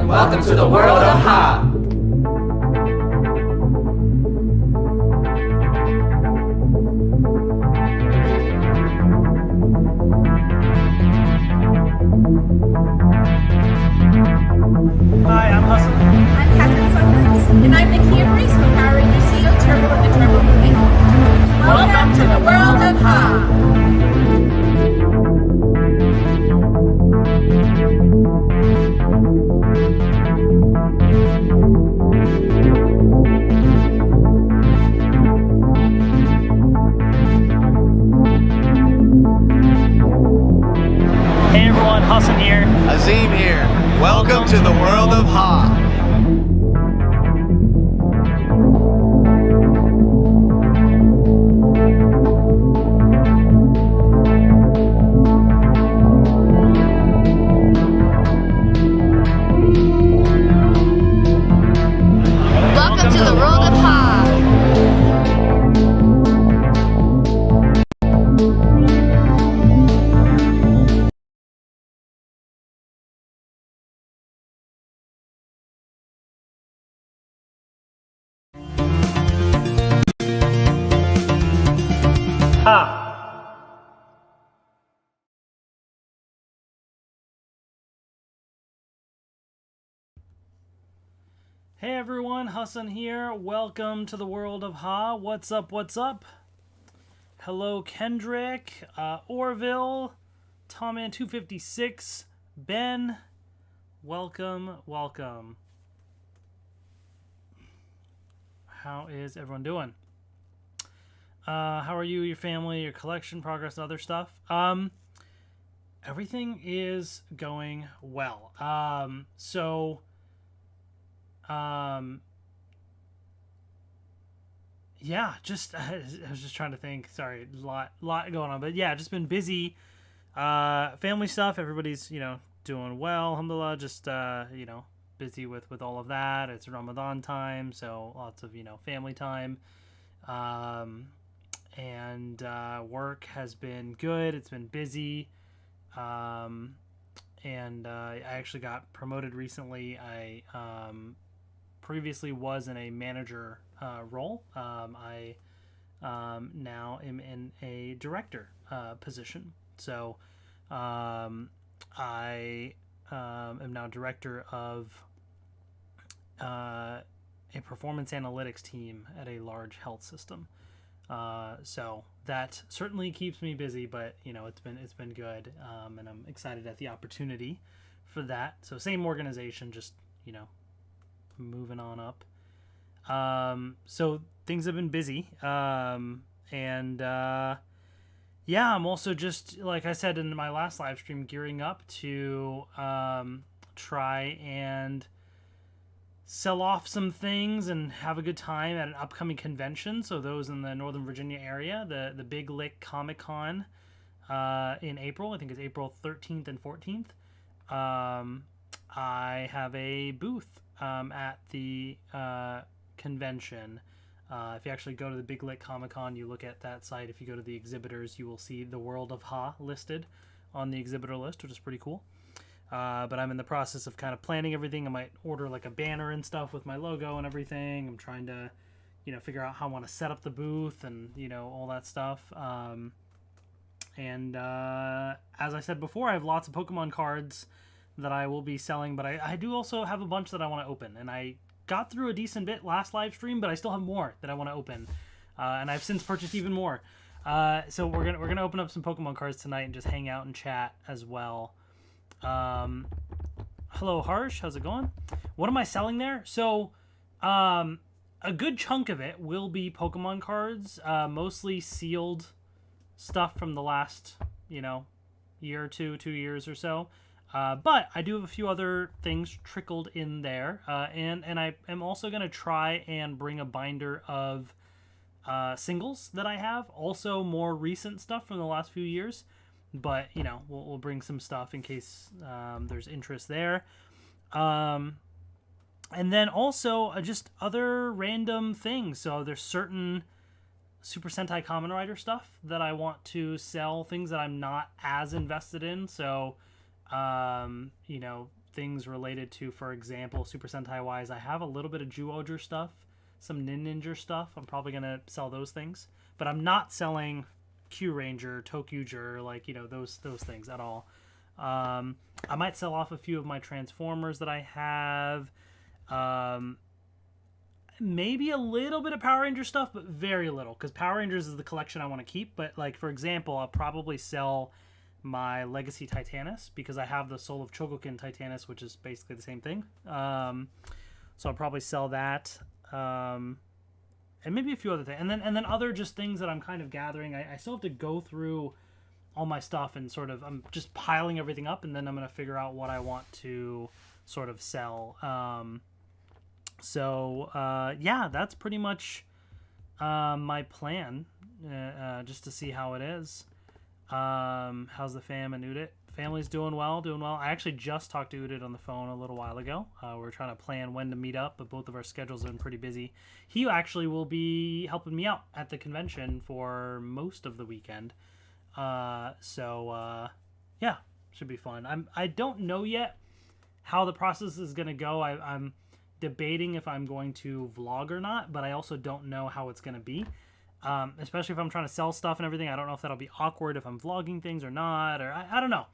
Welcome to the world of Ha! Hi, I'm Hustle. I'm Catherine Summers. And I'm Nikki and Reese from Power Rangers CEO Turbo and the Turbo Movie. Welcome to the world of Ha! Hey everyone, Hassan here. Azim here. Welcome to the world of Ha. Welcome to the world of Ha! Ha! Hey everyone, Hassan here. Welcome to the world of Ha. What's up, what's up? Hello Kendrick, Orville, Tomman256, Ben. Welcome, welcome. How is everyone doing? How are you, your family, your collection, progress, and other stuff? Everything is going well. Yeah, just I was just trying to think. Sorry, lot going on, but yeah, just been busy. Family stuff. Everybody's doing well. Alhamdulillah. Just busy with all of that. It's Ramadan time, so lots of family time. And work has been good. It's been busy. And I actually got promoted recently. I previously was in a manager role. I now am in a director position. So I am now director of a performance analytics team at a large health system. So that certainly keeps me busy, but it's been good, and I'm excited at the opportunity for that. So same organization, just moving on up. So things have been busy, and yeah, I'm also just, like I said in my last live stream, gearing up to try and sell off some things and have a good time at an upcoming convention. So those in the Northern Virginia area, the Big Lick Comic Con in April, I think it's April 13th and 14th. I have a booth at the convention. If you actually go to the Big Lick Comic Con, you look at that site. If you go to the exhibitors, you will see the World of Ha listed on the exhibitor list, which is pretty cool. But I'm in the process of kind of planning everything. I might order like a banner and stuff with my logo and everything. I'm trying to, figure out how I want to set up the booth and, all that stuff. And as I said before, I have lots of Pokemon cards that I will be selling, but I do also have a bunch that I want to open. And I got through a decent bit last live stream, but I still have more that I want to open. And I've since purchased even more. So we're gonna open up some Pokemon cards tonight and just hang out and chat as well. Hello Harsh, how's it going? What am I selling there? So a good chunk of it will be Pokemon cards, mostly sealed stuff from the last year or 2 years or so, but I do have a few other things trickled in there, and I am also going to try and bring a binder of singles that I have, also more recent stuff from the last few years. But we'll bring some stuff in case there's interest there, and then also just other random things. So there's certain Super Sentai Kamen Rider stuff that I want to sell, things that I'm not as invested in. So things related to, for example, Super Sentai wise, I have a little bit of Zyuohger stuff, some Ninja stuff. I'm probably gonna sell those things, but I'm not selling Q Ranger, Tokyuger, like, you know, those things at all. I might sell off a few of my Transformers that I have. Maybe a little bit of Power Ranger stuff, but very little, because Power Rangers is the collection I want to keep. But, like, for example, I'll probably sell my Legacy Titanus, because I have the Soul of Chogokin Titanus, which is basically the same thing. So I'll probably sell that. And maybe a few other things. And then other just things that I'm kind of gathering. I still have to go through all my stuff and sort of, I'm just piling everything up, and then I'm going to figure out what I want to sort of sell. Yeah, that's pretty much my plan, just to see how it is. How's the fam and Udit? Family's doing well. I actually just talked to Udit on the phone a little while ago. We're trying to plan when to meet up, but both of our schedules have been pretty busy. He actually will be helping me out at the convention for most of the weekend. Yeah, should be fun. I don't know yet how the process is going to go. I'm debating if I'm going to vlog or not, but I also don't know how it's going to be. Especially if I'm trying to sell stuff and everything. I don't know if that'll be awkward if I'm vlogging things or not, or I don't know.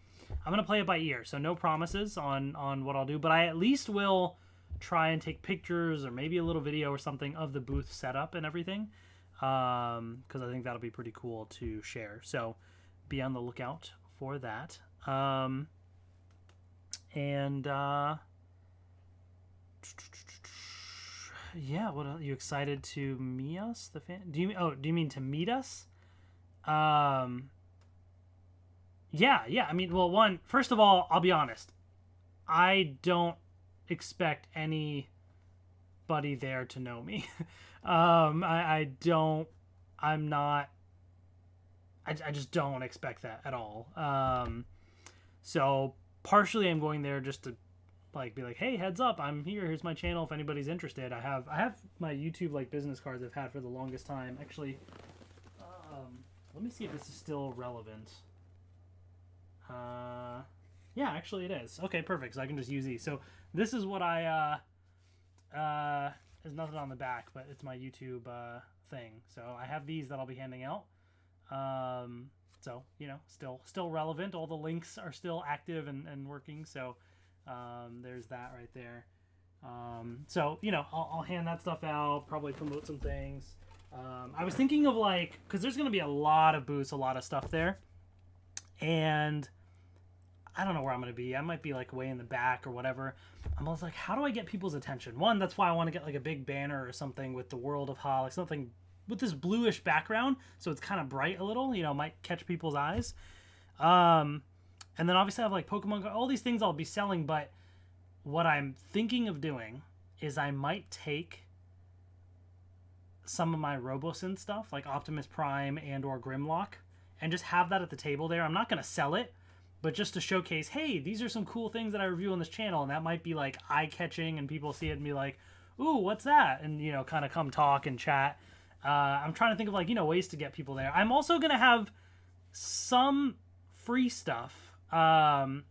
I'm going to play it by ear, so no promises on what I'll do, but I at least will try and take pictures or maybe a little video or something of the booth setup and everything, because I think that'll be pretty cool to share. So be on the lookout for that. Yeah, what else? You excited to meet us? The fan? Do you mean to meet us? Yeah. I mean, well, first of all, I'll be honest. I don't expect anybody there to know me. I just don't expect that at all. So partially I'm going there just to be like, hey, heads up, I'm here. Here's my channel. If anybody's interested, I have my YouTube business cards I've had for the longest time. Actually, let me see if this is still relevant. Yeah, actually it is. Okay, perfect. So I can just use these. So this is what there's nothing on the back, but it's my YouTube thing. So I have these that I'll be handing out. So, you know, still relevant. All the links are still active and working. So there's that right there. So, you know, I'll hand that stuff out, probably promote some things. I was thinking of because there's going to be a lot of booths, a lot of stuff there. And I don't know where I'm going to be. I might be way in the back or whatever. I'm always like, how do I get people's attention? One, that's why I want to get a big banner or something with the World of Ha, something with this bluish background. So it's kind of bright a little, you know, might catch people's eyes. And then obviously I have Pokemon, all these things I'll be selling, but what I'm thinking of doing is I might take some of my Robosyn stuff, like Optimus Prime and or Grimlock, and just have that at the table there. I'm not going to sell it, but just to showcase, hey, these are some cool things that I review on this channel, and that might be eye-catching, and people see it and be like, ooh, what's that? And, you know, kind of come talk and chat. I'm trying to think of, you know, ways to get people there. I'm also going to have some free stuff. And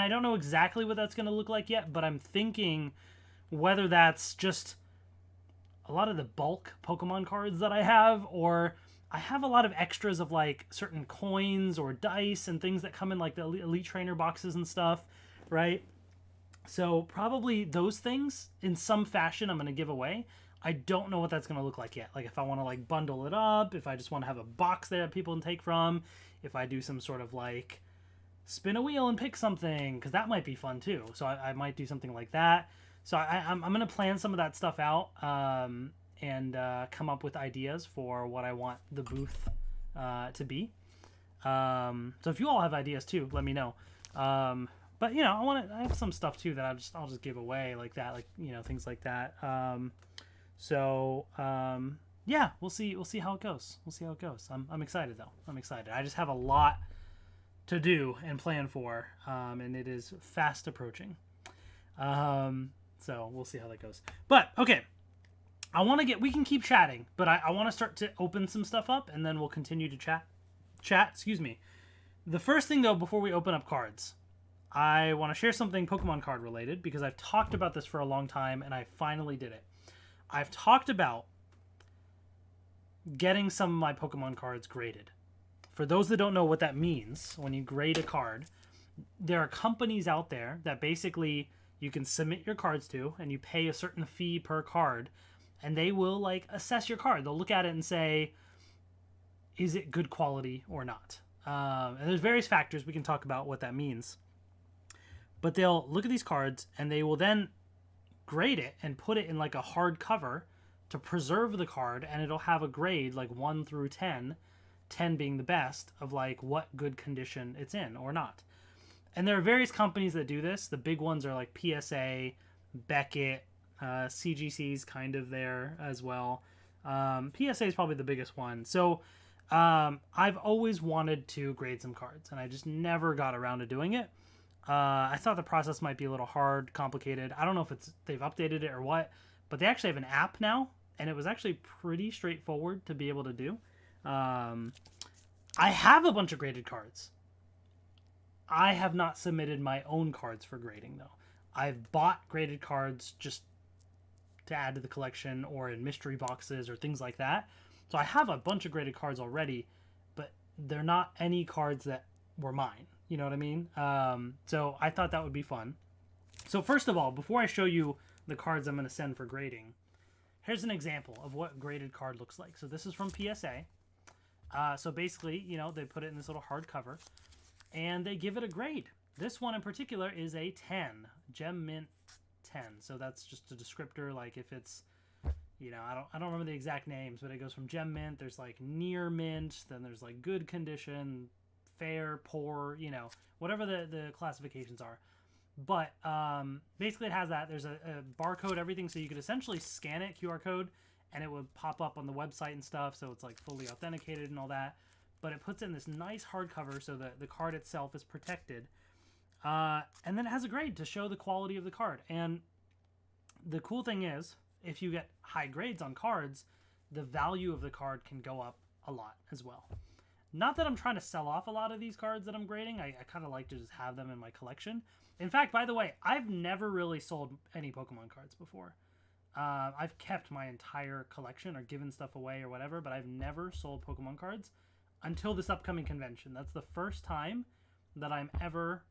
I don't know exactly what that's going to look like yet, but I'm thinking whether that's just a lot of the bulk Pokemon cards that I have, or I have a lot of extras of certain coins or dice and things that come in the Elite Trainer boxes and stuff, right? So probably those things in some fashion I'm going to give away. I don't know what that's going to look like yet. If I want to bundle it up, if I just want to have a box there that people can take from, if I do some sort of spin a wheel and pick something, because that might be fun too. So I might do something like that. So I'm going to plan some of that stuff out and come up with ideas for what I want the booth to be. So if you all have ideas too, let me know. But you know, I have some stuff too that I'll just give away like that, you know, things like that. Yeah, we'll see how it goes. I'm excited though. I'm excited. I just have a lot to do and plan for, and it is fast approaching. So we'll see how that goes. But okay, we can keep chatting, but I want to start to open some stuff up, and then we'll continue to chat. Excuse me. The first thing though, before we open up cards, I want to share something Pokemon card related because I've talked about this for a long time and I finally did it. I've talked about getting some of my Pokemon cards graded. For those that don't know what that means, when you grade a card, there are companies out there that basically you can submit your cards to and you pay a certain fee per card and they will like assess your card. They'll look at it and say, is it good quality or not? And there's various factors. We can talk about what that means. But they'll look at these cards and they will then grade it and put it in like a hard cover to preserve the card, and it'll have a grade like 1 through 10, 10 being the best of like what good condition it's in or not. And there are various companies that do this. The big ones are like PSA, Beckett, CGC's kind of there as well. PSA is probably the biggest one. So I've always wanted to grade some cards, and I just never got around to doing it. I thought the process might be a little hard, complicated. I don't know if they've updated it or what, but they actually have an app now, and it was actually pretty straightforward to be able to do. I have a bunch of graded cards. I have not submitted my own cards for grading, though. I've bought graded cards just to add to the collection or in mystery boxes or things like that. So I have a bunch of graded cards already, but they're not any cards that were mine. You know what I mean? So I thought that would be fun. So first of all, before I show you the cards I'm going to send for grading, here's an example of what graded card looks like. So this is from PSA. So basically, you know, they put it in this little hard cover and they give it a grade. This one in particular is a 10, Gem Mint 10. So that's just a descriptor. Like if it's, you know, I don't remember the exact names, but it goes from Gem Mint. There's like near mint. Then there's like good condition, fair, poor, you know, whatever the classifications are. But basically it has that. There's a barcode, everything, so you could essentially scan it, QR code, and it would pop up on the website and stuff, so it's like fully authenticated and all that. But it puts it in this nice hardcover so that the card itself is protected. And then it has a grade to show the quality of the card. And the cool thing is, if you get high grades on cards, the value of the card can go up a lot as well. Not that I'm trying to sell off a lot of these cards that I'm grading. I kind of like to just have them in my collection. In fact, by the way, I've never really sold any Pokemon cards before. I've kept my entire collection or given stuff away or whatever, but I've never sold Pokemon cards until this upcoming convention. That's the first time that I'm ever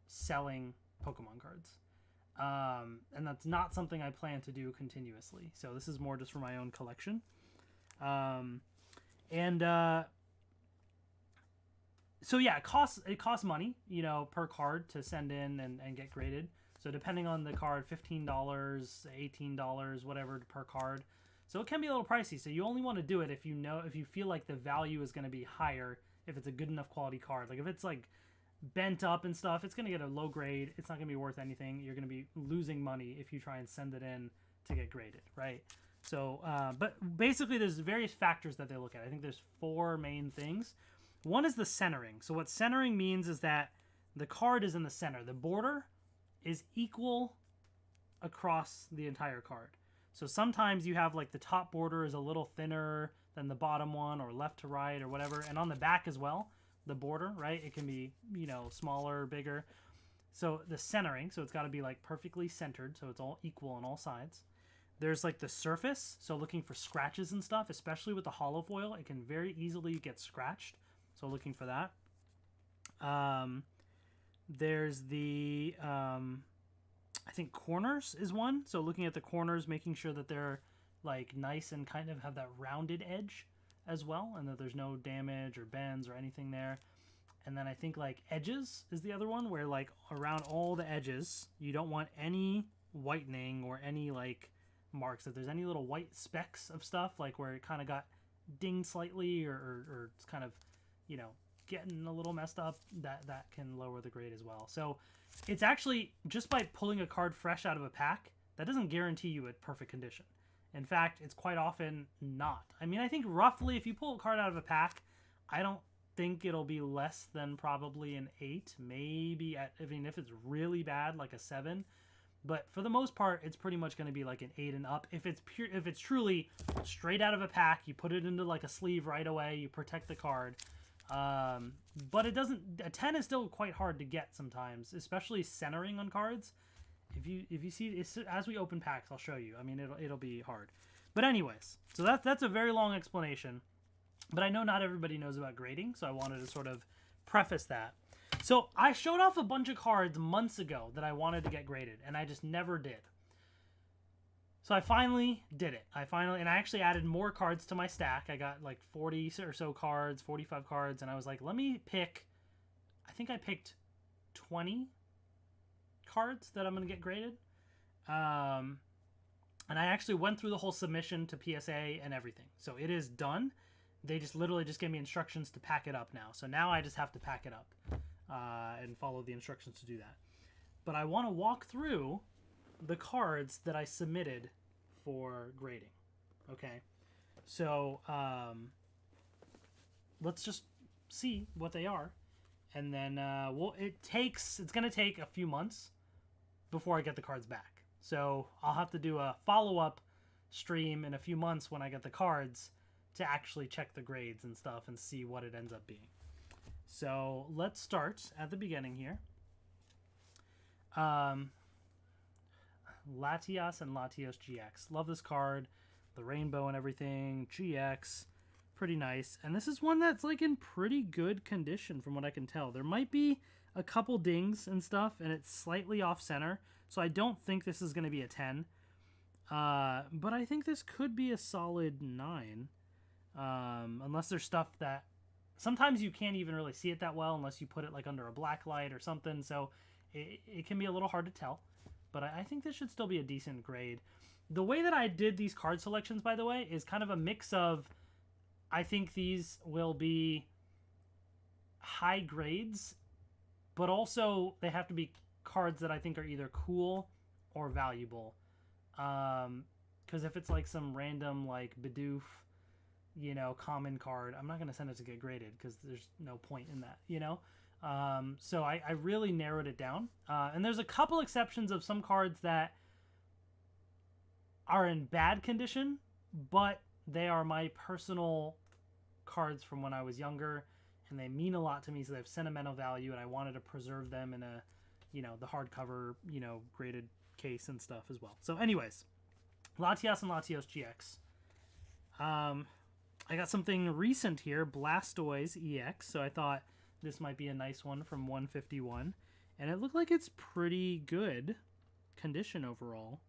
selling Pokemon cards. And that's not something I plan to do continuously. So this is more just for my own collection. So yeah, it costs money, you know, per card to send in and get graded. So depending on the card, $15, $18, whatever per card. So it can be a little pricey. So you only want to do it if you feel like the value is going to be higher if it's a good enough quality card. Like if it's like bent up and stuff, it's going to get a low grade. It's not going to be worth anything. You're going to be losing money if you try and send it in to get graded, right? So, but basically there's various factors that they look at. I think there's 4 main things. One is the centering. So what centering means is that the card is in the center. The border is equal across the entire card. So sometimes you have like the top border is a little thinner than the bottom one, or left to right or whatever. And on the back as well, the border, right? It can be, you know, smaller, bigger. So the centering, so it's got to be like perfectly centered, so it's all equal on all sides. There's like the surface, so looking for scratches and stuff, especially with the hollow foil, it can very easily get scratched. So looking for that. There's the, I think corners is one. So looking at the corners, making sure that they're like nice and kind of have that rounded edge as well, and that there's no damage or bends or anything there. And then I think like edges is the other one, where like around all the edges, you don't want any whitening or any like marks. If there's any little white specks of stuff, like where it kind of got dinged slightly or it's kind of, you know, getting a little messed up, that can lower the grade as well. So it's actually just by pulling a card fresh out of a pack, that doesn't guarantee you a perfect condition. In fact, it's quite often not. I mean, I think roughly if you pull a card out of a pack, I don't think it'll be less than probably an 8, maybe if it's really bad, like a 7. But for the most part, it's pretty much going to be like an 8 and up. If it's truly straight out of a pack, you put it into like a sleeve right away, you protect the card. But it doesn't. A 10 is still quite hard to get sometimes, especially centering on cards. If you see, as we open packs, I'll show you. I mean, it'll be hard. But anyways, so that's a very long explanation. But I know not everybody knows about grading, so I wanted to sort of preface that. So I showed off a bunch of cards months ago that I wanted to get graded, and I just never did. So I finally did it. And I actually added more cards to my stack. I got like 40 or so cards, 45 cards, and I was like, let me pick, I think I picked 20 cards that I'm going to get graded. And I actually went through the whole submission to PSA and everything. So it is done. They just literally just gave me instructions to pack it up now. So now I just have to pack it up and follow the instructions to do that. But I want to walk through the cards that I submitted for grading. Okay, so let's just see what they are, and then it's gonna take a few months before I get the cards back. So I'll have to do a follow-up stream in a few months when I get the cards to actually check the grades and stuff and see what it ends up being. So let's start at the beginning here. Latias and Latios GX. Love this card. The rainbow and everything. GX. Pretty nice. And this is one that's like in pretty good condition from what I can tell. There might be a couple dings and stuff, and it's slightly off center. So I don't think this is going to be a 10. But I think this could be a solid 9. Unless there's stuff that... Sometimes you can't even really see it that well unless you put it like under a black light or something. So it can be a little hard to tell. But I think this should still be a decent grade. The way that I did these card selections, by the way, is kind of a mix of... I think these will be high grades, but also they have to be cards that I think are either cool or valuable. Because if it's like some random like Bidoof, common card, I'm not going to send it to get graded because there's no point in that, So I really narrowed it down. And there's a couple exceptions of some cards that are in bad condition, but they are my personal cards from when I was younger, and they mean a lot to me, so they have sentimental value, and I wanted to preserve them in a, the hardcover, graded case and stuff as well. So anyways, Latias and Latios GX. I got something recent here, Blastoise EX, so I thought this might be a nice one from 151, and it looked like it's pretty good condition overall.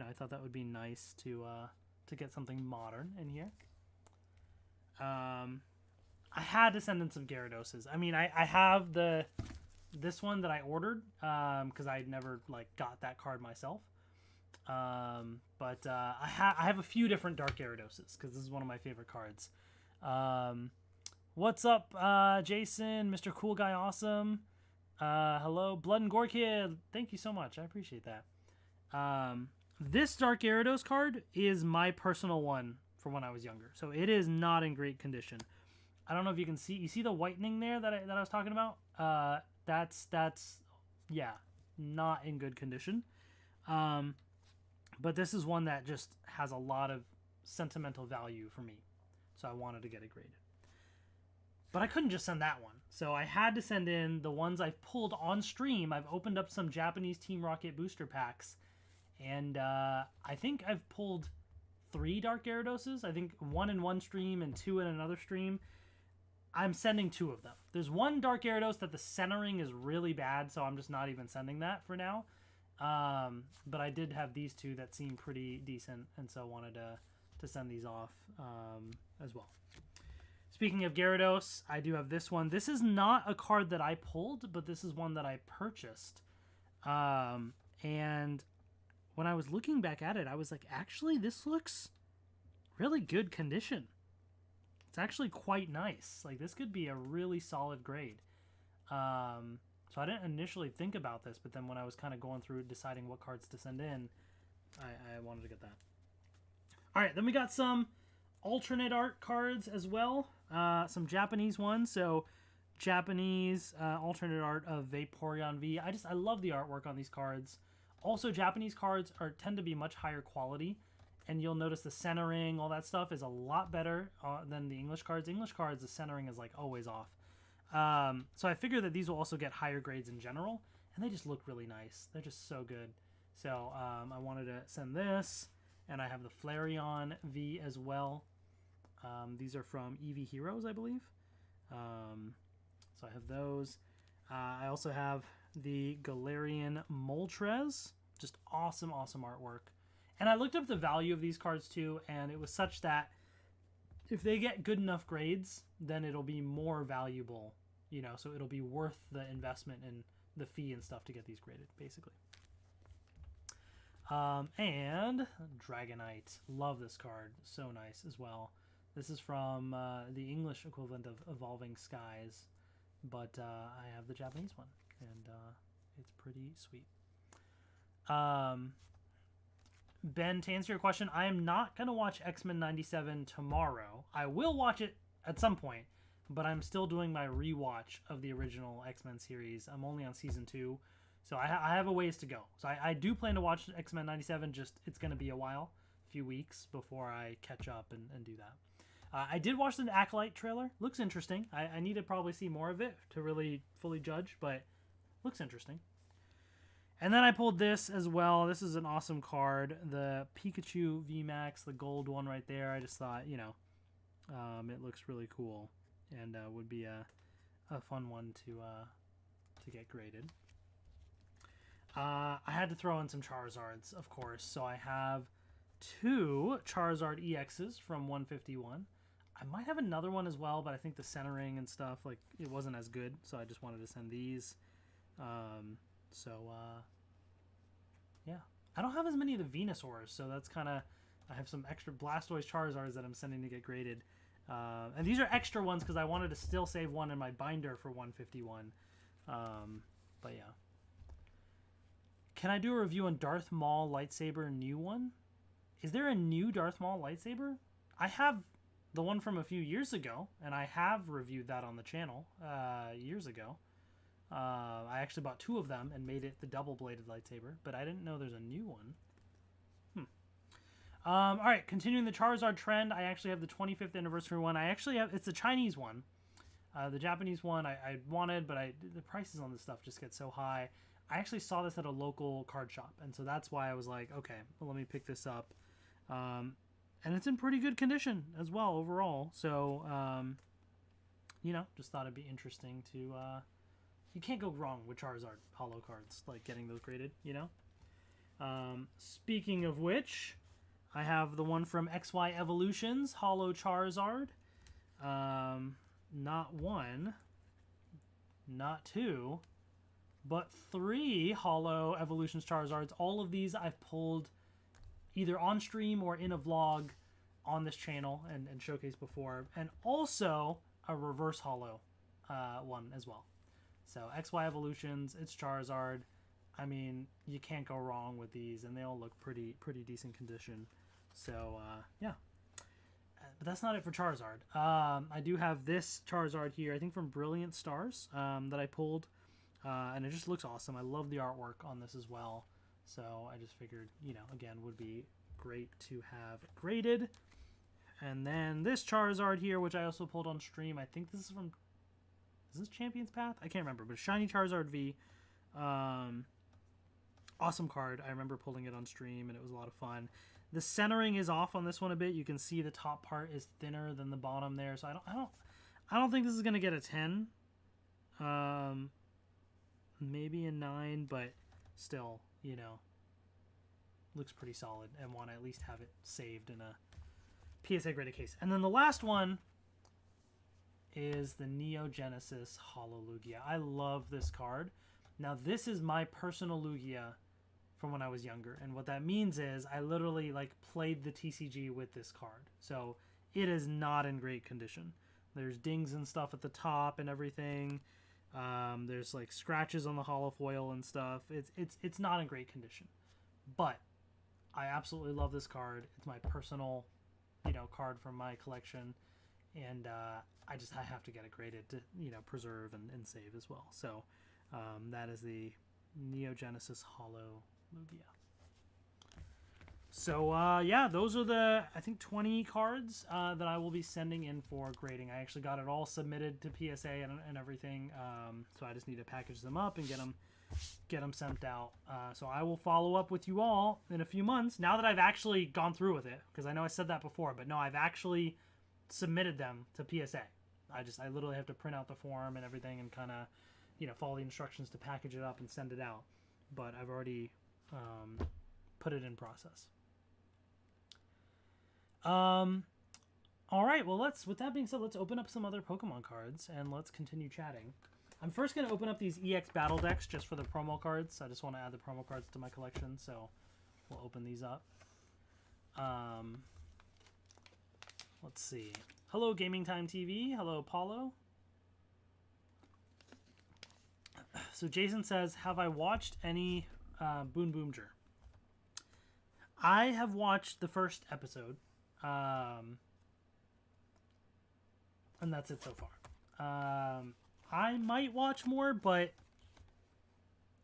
I thought that would be nice to get something modern in here. I had to send in some Gyarados. I mean, I have this one that I ordered because I never got that card myself. But I have a few different Dark Gyarados because this is one of my favorite cards. What's up, Jason, Mr. Cool Guy Awesome? Hello, Blood and Gore Kid. Thank you so much. I appreciate that. This Dark Gyarados card is my personal one from when I was younger. So it is not in great condition. I don't know if you can see. You see the whitening there that I was talking about? That's not in good condition. But this is one that just has a lot of sentimental value for me. So I wanted to get it graded. But I couldn't just send that one. So I had to send in the ones I've pulled on stream. I've opened up some Japanese Team Rocket booster packs. And I think I've pulled 3 Dark Gyaradoses. I think 1 in one stream and 2 in another stream. I'm sending 2 of them. There's one Dark Gyarados that the centering is really bad, so I'm just not even sending that for now. But I did have these 2 that seem pretty decent, and so wanted to send these off as well. Speaking of Gyarados, I do have this one. This is not a card that I pulled, but this is one that I purchased. And when I was looking back at it, I was like, actually, this looks really good condition. It's actually quite nice. Like, this could be a really solid grade. So I didn't initially think about this, but then when I was kind of going through deciding what cards to send in, I wanted to get that. All right, then we got some alternate art cards as well. Some Japanese ones. So Japanese alternate art of Vaporeon V. I love the artwork on these cards. Also, Japanese cards tend to be much higher quality, and you'll notice the centering, all that stuff is a lot better than the English cards. English cards, the centering is like always off. So I figure that these will also get higher grades in general, and they just look really nice. They're just so good. So I wanted to send this, and I have the Flareon V as well. These are from EV Heroes, I believe. So I have those. I also have the Galarian Moltres. Just awesome, awesome artwork. And I looked up the value of these cards too, and it was such that if they get good enough grades, then it'll be more valuable, you know, so it'll be worth the investment in the fee and stuff to get these graded, basically. And Dragonite. Love this card. So nice as well. This is from the English equivalent of Evolving Skies, but I have the Japanese one, and it's pretty sweet. Ben, to answer your question, I am not going to watch X-Men 97 tomorrow. I will watch it at some point, but I'm still doing my rewatch of the original X-Men series. I'm only on season 2, so I have a ways to go. So I do plan to watch X-Men 97, just it's going to be a while, a few weeks before I catch up and do that. I did watch the Acolyte trailer. Looks interesting. I need to probably see more of it to really fully judge, but looks interesting. And then I pulled this as well. This is an awesome card. The Pikachu VMAX, the gold one right there. I just thought, you know, it looks really cool and would be a fun one to get graded. I had to throw in some Charizards, of course. So I have 2 Charizard EXs from 151. I might have another one as well, but I think the centering and stuff, like, it wasn't as good. So I just wanted to send these. Yeah. I don't have as many of the Venusaurs, so that's kind of... I have some extra Blastoise Charizards that I'm sending to get graded. And these are extra ones because I wanted to still save one in my binder for 151. But yeah. Can I do a review on Darth Maul lightsaber new one? Is there a new Darth Maul lightsaber? I have the one from a few years ago, and I have reviewed that on the channel years ago. I actually bought 2 of them and made it the double-bladed lightsaber, but I didn't know there's a new one. All right, continuing the Charizard trend, I actually have the 25th anniversary one. I actually have, it's the Chinese one. The Japanese one I wanted, but the prices on this stuff just get so high. I actually saw this at a local card shop, and so that's why I was like, okay, well, let me pick this up. And it's in pretty good condition as well overall. So, you know, just thought it'd be interesting to... you can't go wrong with Charizard holo cards, like getting those graded, you know? Speaking of which, I have the one from XY Evolutions, holo Charizard. Not 1, not 2, but 3 holo Evolutions Charizards. All of these I've pulled either on stream or in a vlog on this channel and showcased before. And also a reverse holo one as well. So XY Evolutions, it's Charizard. I mean, you can't go wrong with these, and they all look pretty decent condition. So yeah, but that's not it for Charizard. I do have this Charizard here, I think from Brilliant Stars, that I pulled, and it just looks awesome. I love the artwork on this as well. So I just figured, you know, again, would be great to have graded. And then this Charizard here, which I also pulled on stream. I think this is from... Is this Champion's Path? I can't remember, but Shiny Charizard V. Awesome card. I remember pulling it on stream, and it was a lot of fun. The centering is off on this one a bit. You can see the top part is thinner than the bottom there, so I don't think this is gonna get a 10. Maybe a 9, but still, you know, looks pretty solid, and want to at least have it saved in a PSA graded case. And then the last one is the Neo Genesis Holo Lugia. I love this card. Now, this is my personal Lugia from when I was younger, and what that means is I literally like played the TCG with this card. So it is not in great condition. There's dings and stuff at the top and everything. There's like scratches on the holo foil and stuff. It's not in great condition, but I absolutely love this card. It's my personal, you know, card from my collection, and I have to get it graded to, you know, preserve and save as well. So that is the Neo Genesis Holo Lugia. So yeah, those are the, I think, 20 cards that I will be sending in for grading. I actually got it all submitted to PSA and everything, so I just need to package them up and get them sent out. So I will follow up with you all in a few months, now that I've actually gone through with it, because I know I said that before, but no, I've actually submitted them to PSA. I literally have to print out the form and everything and kind of, you know, follow the instructions to package it up and send it out. But I've already put it in process. All right, well, with that being said, let's open up some other Pokemon cards and let's continue chatting. I'm first going to open up these EX battle decks just for the promo cards. I just want to add the promo cards to my collection, so we'll open these up. Let's see. Hello, Gaming Time TV. Hello, Paulo. So Jason says, have I watched any Boon Boomger? I have watched the first episode. And that's it so far. I might watch more, but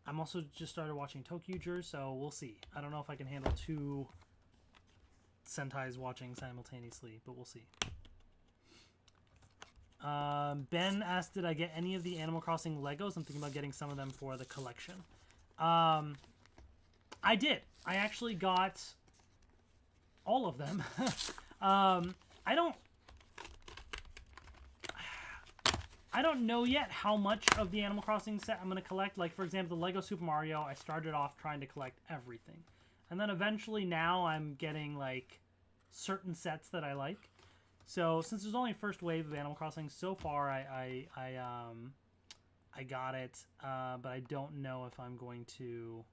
I'm also just started watching Tokyuger, so we'll see. I don't know if I can handle 2 Sentai's watching simultaneously, but we'll see. Ben asked, did I get any of the Animal Crossing Legos? I'm thinking about getting some of them for the collection. I did. I actually got all of them. I don't know yet how much of the Animal Crossing set I'm going to collect. Like, for example, the Lego Super Mario, I started off trying to collect everything. And then eventually now I'm getting, like, certain sets that I like. So, since there's only first wave of Animal Crossing, so far I got it. But I don't know if I'm going to...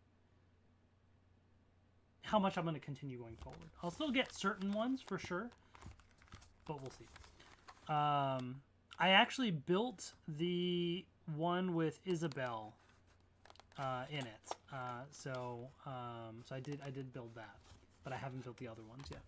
how much I'm going to continue going forward. I'll still get certain ones for sure, but we'll see. I actually built the one with Isabelle in it, so I did build that, but I haven't built the other ones yet.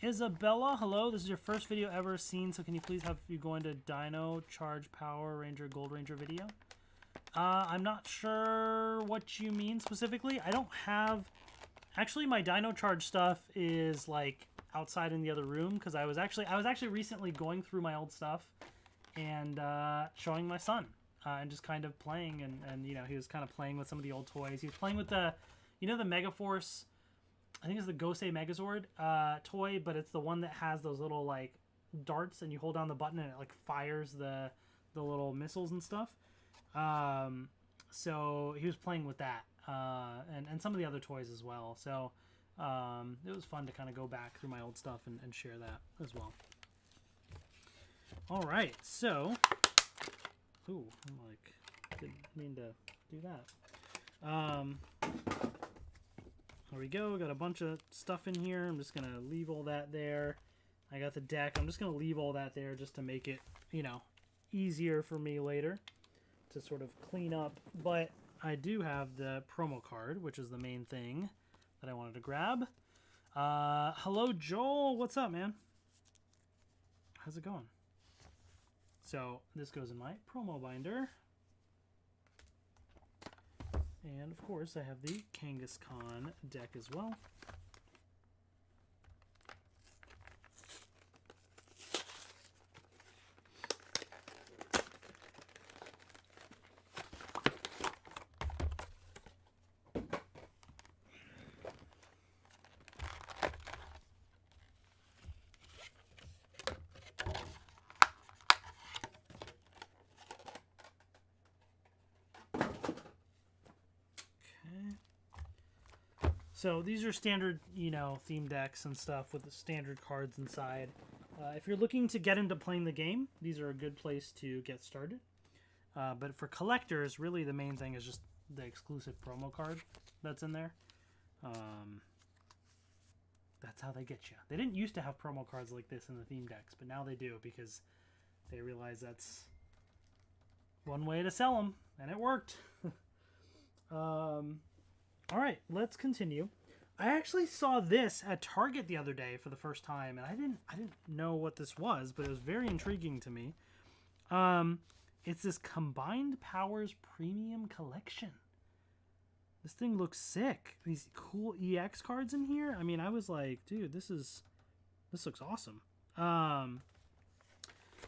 Isabella, hello. This is your first video ever seen, so can you please have you go into Dino Charge Power Ranger Gold Ranger video? I'm not sure what you mean specifically. I don't have... Actually, my Dino Charge stuff is, like, outside in the other room, because I was actually recently going through my old stuff and showing my son and just kind of playing, and you know, he was kind of playing with some of the old toys. He was playing with the, you know, the Megaforce, I think it's the Gosei Megazord toy, but it's the one that has those little, like, darts, and you hold down the button and it, like, fires the little missiles and stuff. So he was playing with that, and some of the other toys as well. So it was fun to kind of go back through my old stuff and share that as well. All right, so, ooh, I'm like, didn't mean to do that. There we go. Got a bunch of stuff in here. I'm just gonna leave all that there. I got the deck. I'm just gonna leave all that there just to make it, you know, easier for me later to sort of clean up. But I do have the promo card, which is the main thing that I wanted to grab. Hello, Joel. What's up, man? How's it going? So this goes in my promo binder. And of course, I have the Kangaskhan deck as well. So these are standard, you know, theme decks and stuff with the standard cards inside. If you're looking to get into playing the game, these are a good place to get started. But for collectors, really the main thing is just the exclusive promo card that's in there. That's how they get you. They didn't used to have promo cards like this in the theme decks, but now they do because they realize that's one way to sell them, and it worked. All right, let's continue. I actually saw this at Target the other day for the first time, and I didn't know what this was, but it was very intriguing to me. It's this Combined Powers Premium Collection. This thing looks sick. These cool EX cards in here. I mean, I was like, dude, this looks awesome.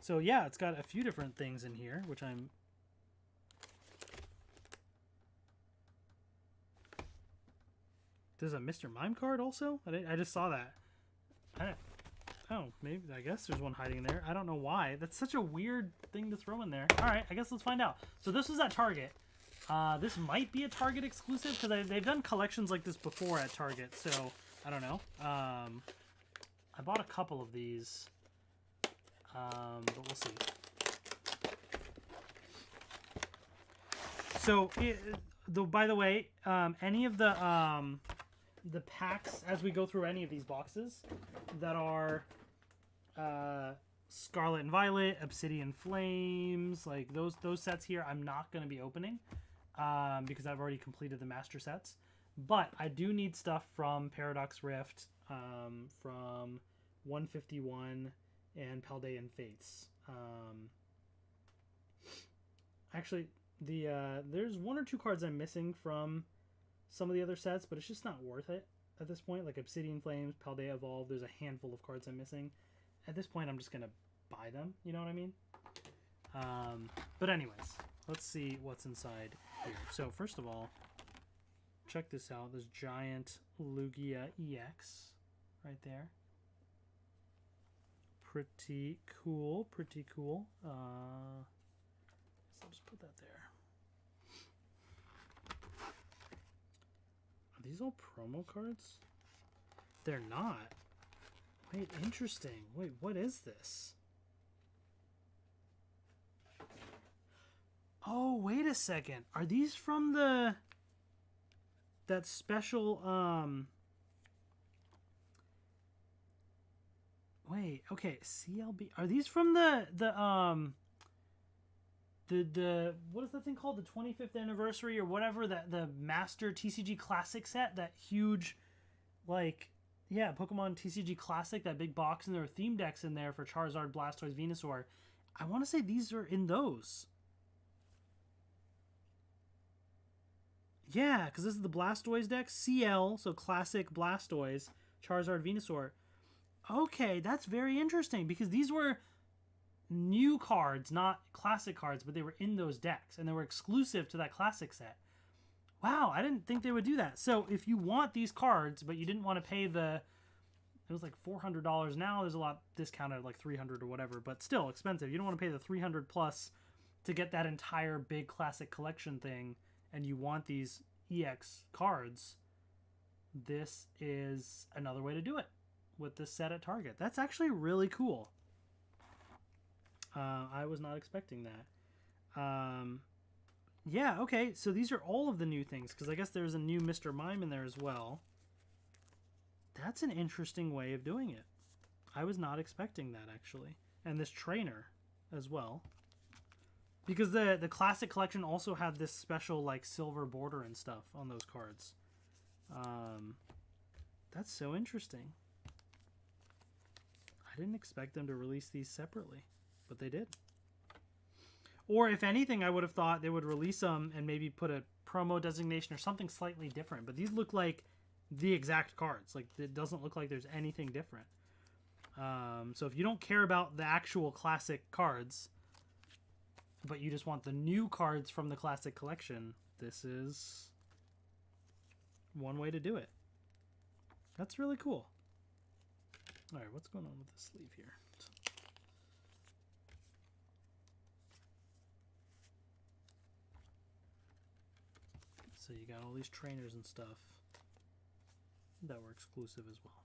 So yeah, it's got a few different things in here, which I'm... There's a Mr. Mime card also? I just saw that. Oh, maybe, I guess there's one hiding in there. I don't know why. That's such a weird thing to throw in there. All right, I guess let's find out. So this was at Target. This might be a Target exclusive because they've done collections like this before at Target. So I don't know. I bought a couple of these, but we'll see. So, by the way, any of the packs as we go through any of these boxes that are Scarlet and Violet, Obsidian Flames, like those sets here, I'm not going to be opening because I've already completed the master sets. But I do need stuff from Paradox Rift, from 151 and Paldan Fates. Actually, there's one or two cards I'm missing from some of the other sets, but it's just not worth it at this point. Like Obsidian Flames, Paldea Evolved, there's a handful of cards I'm missing. At this point, I'm just going to buy them, you know what I mean? But anyways, let's see what's inside here. So first of all, check this out. This giant Lugia EX right there. Pretty cool, pretty cool. So I'll just put that there. Are these all promo cards? They're not. Wait, interesting. Wait, what is this? Oh, wait a second. Are these from that special, wait, okay, CLB. Are these from the what is that thing called? The 25th anniversary or whatever, the Master TCG Classic set, that huge, like, yeah, Pokemon TCG Classic, that big box, and there are theme decks in there for Charizard, Blastoise, Venusaur. I want to say these are in those. Yeah, because this is the Blastoise deck, CL, so Classic Blastoise, Charizard, Venusaur. Okay, that's very interesting because these were new cards, not classic cards, but they were in those decks and they were exclusive to that classic set. Wow, I didn't think they would do that. So if you want these cards, but you didn't want to pay it was like $400 now. There's a lot discounted, like $300 or whatever, but still expensive. You don't want to pay the $300 plus to get that entire big classic collection thing, and you want these EX cards. This is another way to do it with this set at Target. That's actually really cool. I was not expecting that. Yeah, okay, so these are all of the new things, because I guess there's a new Mr. Mime in there as well. That's an interesting way of doing it. I was not expecting that, actually. And this trainer as well. Because the classic collection also had this special, like, silver border and stuff on those cards. That's so interesting. I didn't expect them to release these separately, but they did. Or if anything, I would have thought they would release them and maybe put a promo designation or something slightly different. But these look like the exact cards. Like, it doesn't look like there's anything different. So if you don't care about the actual classic cards, but you just want the new cards from the classic collection, this is one way to do it. That's really cool. All right, what's going on with the sleeve here? So you got all these trainers and stuff that were exclusive as well.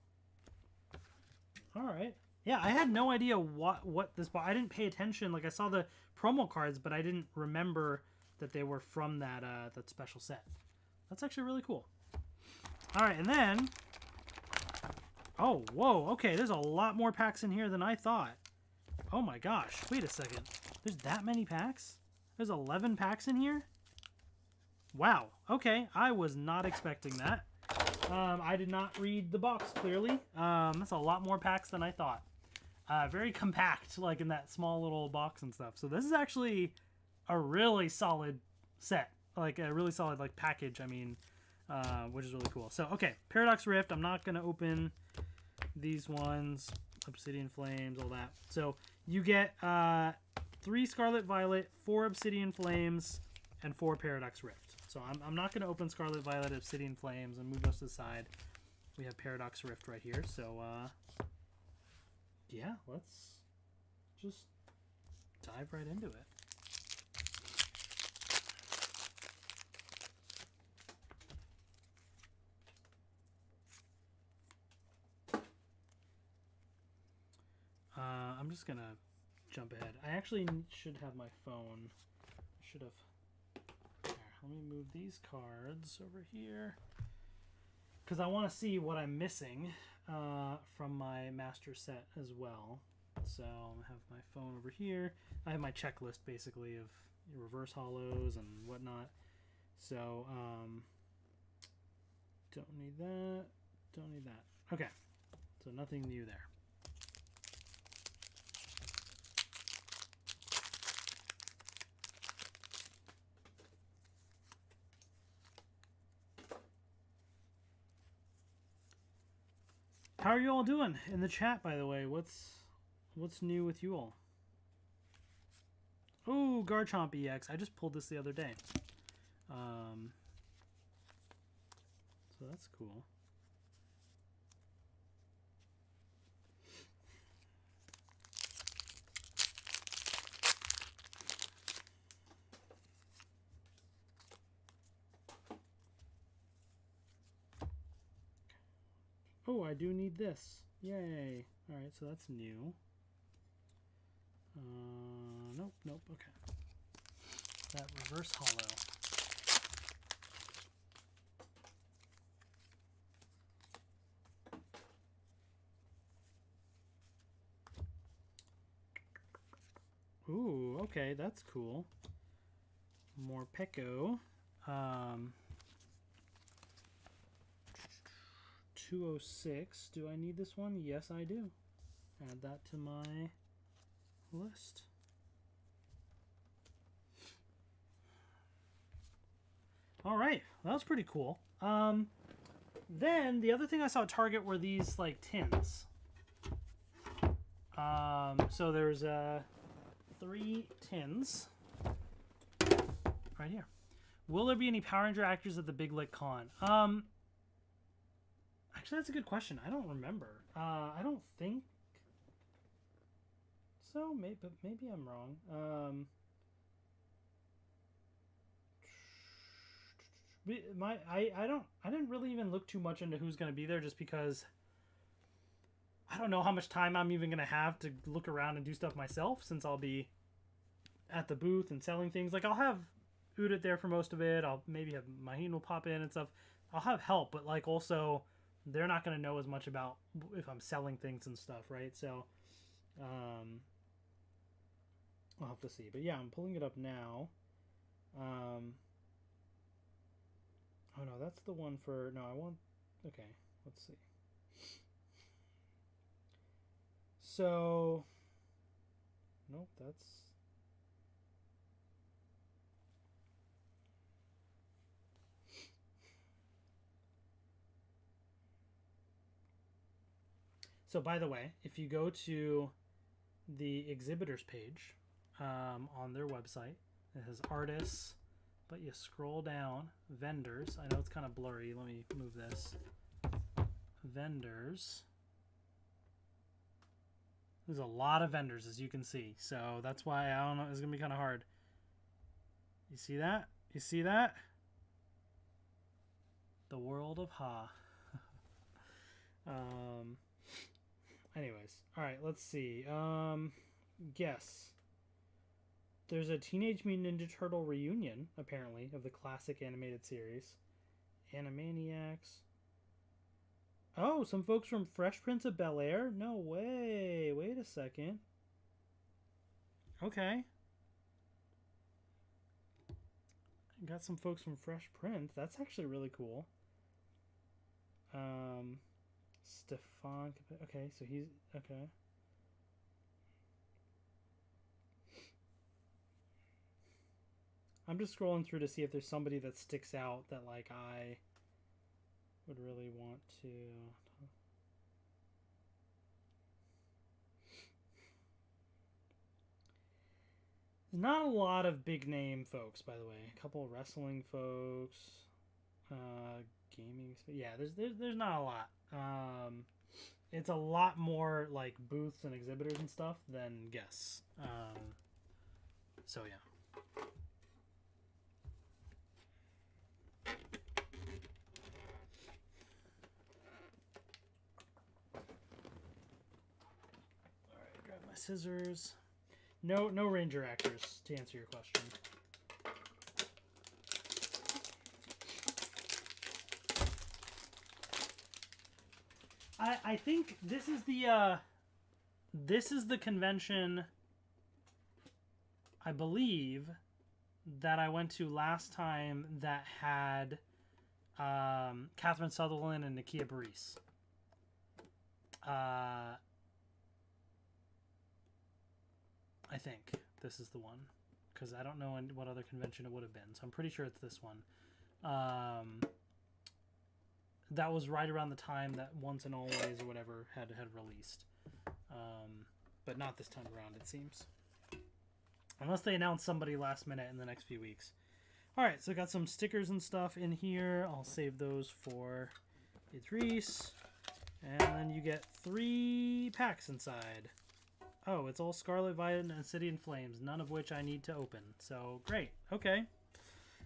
All right. Yeah, I had no idea what this box. I didn't pay attention. Like, I saw the promo cards, but I didn't remember that they were from that that special set. That's actually really cool. All right, and then, oh, whoa, okay, there's a lot more packs in here than I thought. Oh my gosh, wait a second. There's that many packs? There's 11 packs in here? Wow, okay, I was not expecting that. I did not read the box clearly. That's a lot more packs than I thought. Very compact, like in that small little box and stuff. So this is actually a really solid set, like a really solid like package. I mean, which is really cool. So okay, Paradox Rift. I'm not gonna open these ones. Obsidian Flames, all that. So you get 3 Scarlet Violet, 4 Obsidian Flames, and 4 Paradox Rift. So I'm not gonna open Scarlet Violet, Obsidian Flames, and move those to the side. We have Paradox Rift right here. So yeah, let's just dive right into it. I'm just gonna jump ahead. I actually should have my phone. I should have. Here, let me move these cards over here because I want to see what I'm missing from my master set as well. So I have my phone over here. I have my checklist basically of reverse hollows and whatnot. So don't need that. Don't need that. Okay. So nothing new there. How are you all doing in the chat, by the way? What's new with you all? Oh, Garchomp EX. I just pulled this the other day. So that's cool. Oh, I do need this. Yay. Alright, so that's new. Nope, nope, okay. That reverse hollow. Ooh, okay, that's cool. More Peko. 206. Do I need this one? Yes, I do. Add that to my list. All right, that was pretty cool. Then the other thing I saw at Target were these like tins. So there's 3 tins right here. Will there be any Power Ranger actors at the Big Lick Con? Actually, that's a good question. I don't remember. I don't think so. Maybe I'm wrong. I didn't really even look too much into who's going to be there, just because I don't know how much time I'm even going to have to look around and do stuff myself, since I'll be at the booth and selling things. Like, I'll have Udit there for most of it. I'll maybe have Maheen will pop in and stuff. I'll have help, but like also they're not going to know as much about if I'm selling things and stuff, right? So I'll have to see. But yeah, I'm pulling it up now. Oh no, that's the one for... No, I want... Okay, let's see. So... Nope, that's... So by the way, if you go to the exhibitors page on their website, it has artists, but you scroll down, vendors. I know it's kind of blurry. Let me move this. Vendors. There's a lot of vendors, as you can see. So that's why, I don't know, it's going to be kind of hard. You see that? You see that? The World of Ha. Anyways. Alright, let's see. Guess. There's a Teenage Mutant Ninja Turtle reunion, apparently, of the classic animated series. Animaniacs. Oh, some folks from Fresh Prince of Bel-Air? No way. Wait a second. Okay. Got some folks from Fresh Prince. That's actually really cool. Stefan. Okay, so he's... Okay. I'm just scrolling through to see if there's somebody that sticks out that like I would really want to. There's not a lot of big name folks, by the way. A couple of wrestling folks, gaming. Yeah, there's not a lot. It's a lot more like booths and exhibitors and stuff than guests. So yeah. All right, grab my scissors. No ranger actors to answer your question. I think this is the convention, I believe, that I went to last time that had Catherine Sutherland and Nakia Burrise. I think this is the one, because I don't know what other convention it would have been, so I'm pretty sure it's this one. That was right around the time that Once and Always or whatever had released, but not this time around, it seems, unless they announce somebody last minute in the next few weeks. All right, so got some stickers and stuff in here. I'll save those for Idris, and then you get 3 packs inside. Oh, it's all Scarlet Violet and City in Flames, none of which I need to open. So, great. Okay.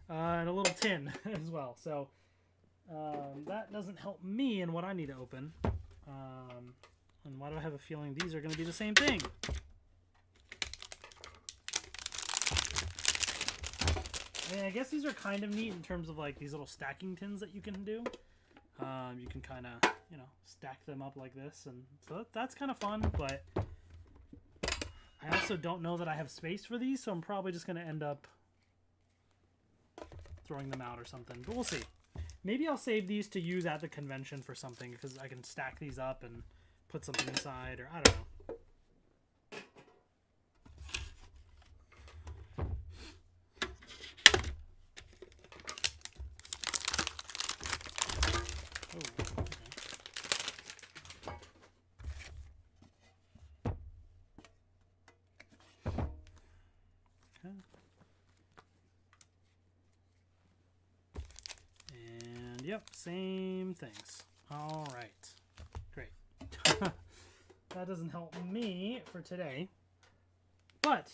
And a little tin as well. So, that doesn't help me in what I need to open. And why do I have a feeling these are going to be the same thing? I mean, I guess these are kind of neat in terms of, like, these little stacking tins that you can do. You can kind of, you know, stack them up like this. And so that's kind of fun, but I also don't know that I have space for these, so I'm probably just going to end up throwing them out or something. But we'll see. Maybe I'll save these to use at the convention for something, because I can stack these up and put something inside, or I don't know. Yep, same things. All right, great. That doesn't help me for today, but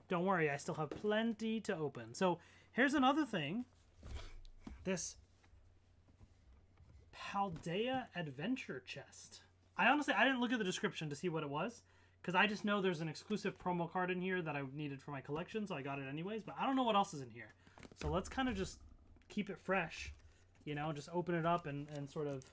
don't worry, I still have plenty to open. So here's another thing. This Paldea Adventure Chest. I didn't look at the description to see what it was, because I just know there's an exclusive promo card in here that I needed for my collection, so I got it anyways, but I don't know what else is in here. So let's kind of just keep it fresh. You know, just open it up and sort of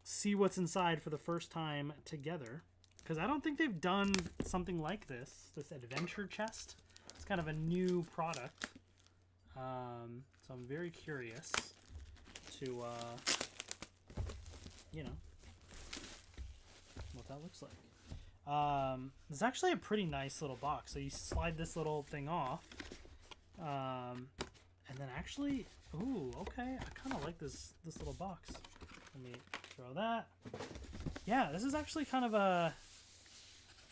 see what's inside for the first time together. Because I don't think they've done something like this adventure chest. It's kind of a new product. So I'm very curious to, you know, what that looks like. It's actually a pretty nice little box. So you slide this little thing off. And then actually, ooh, okay, I kind of like this little box. Let me throw that. Yeah, this is actually kind of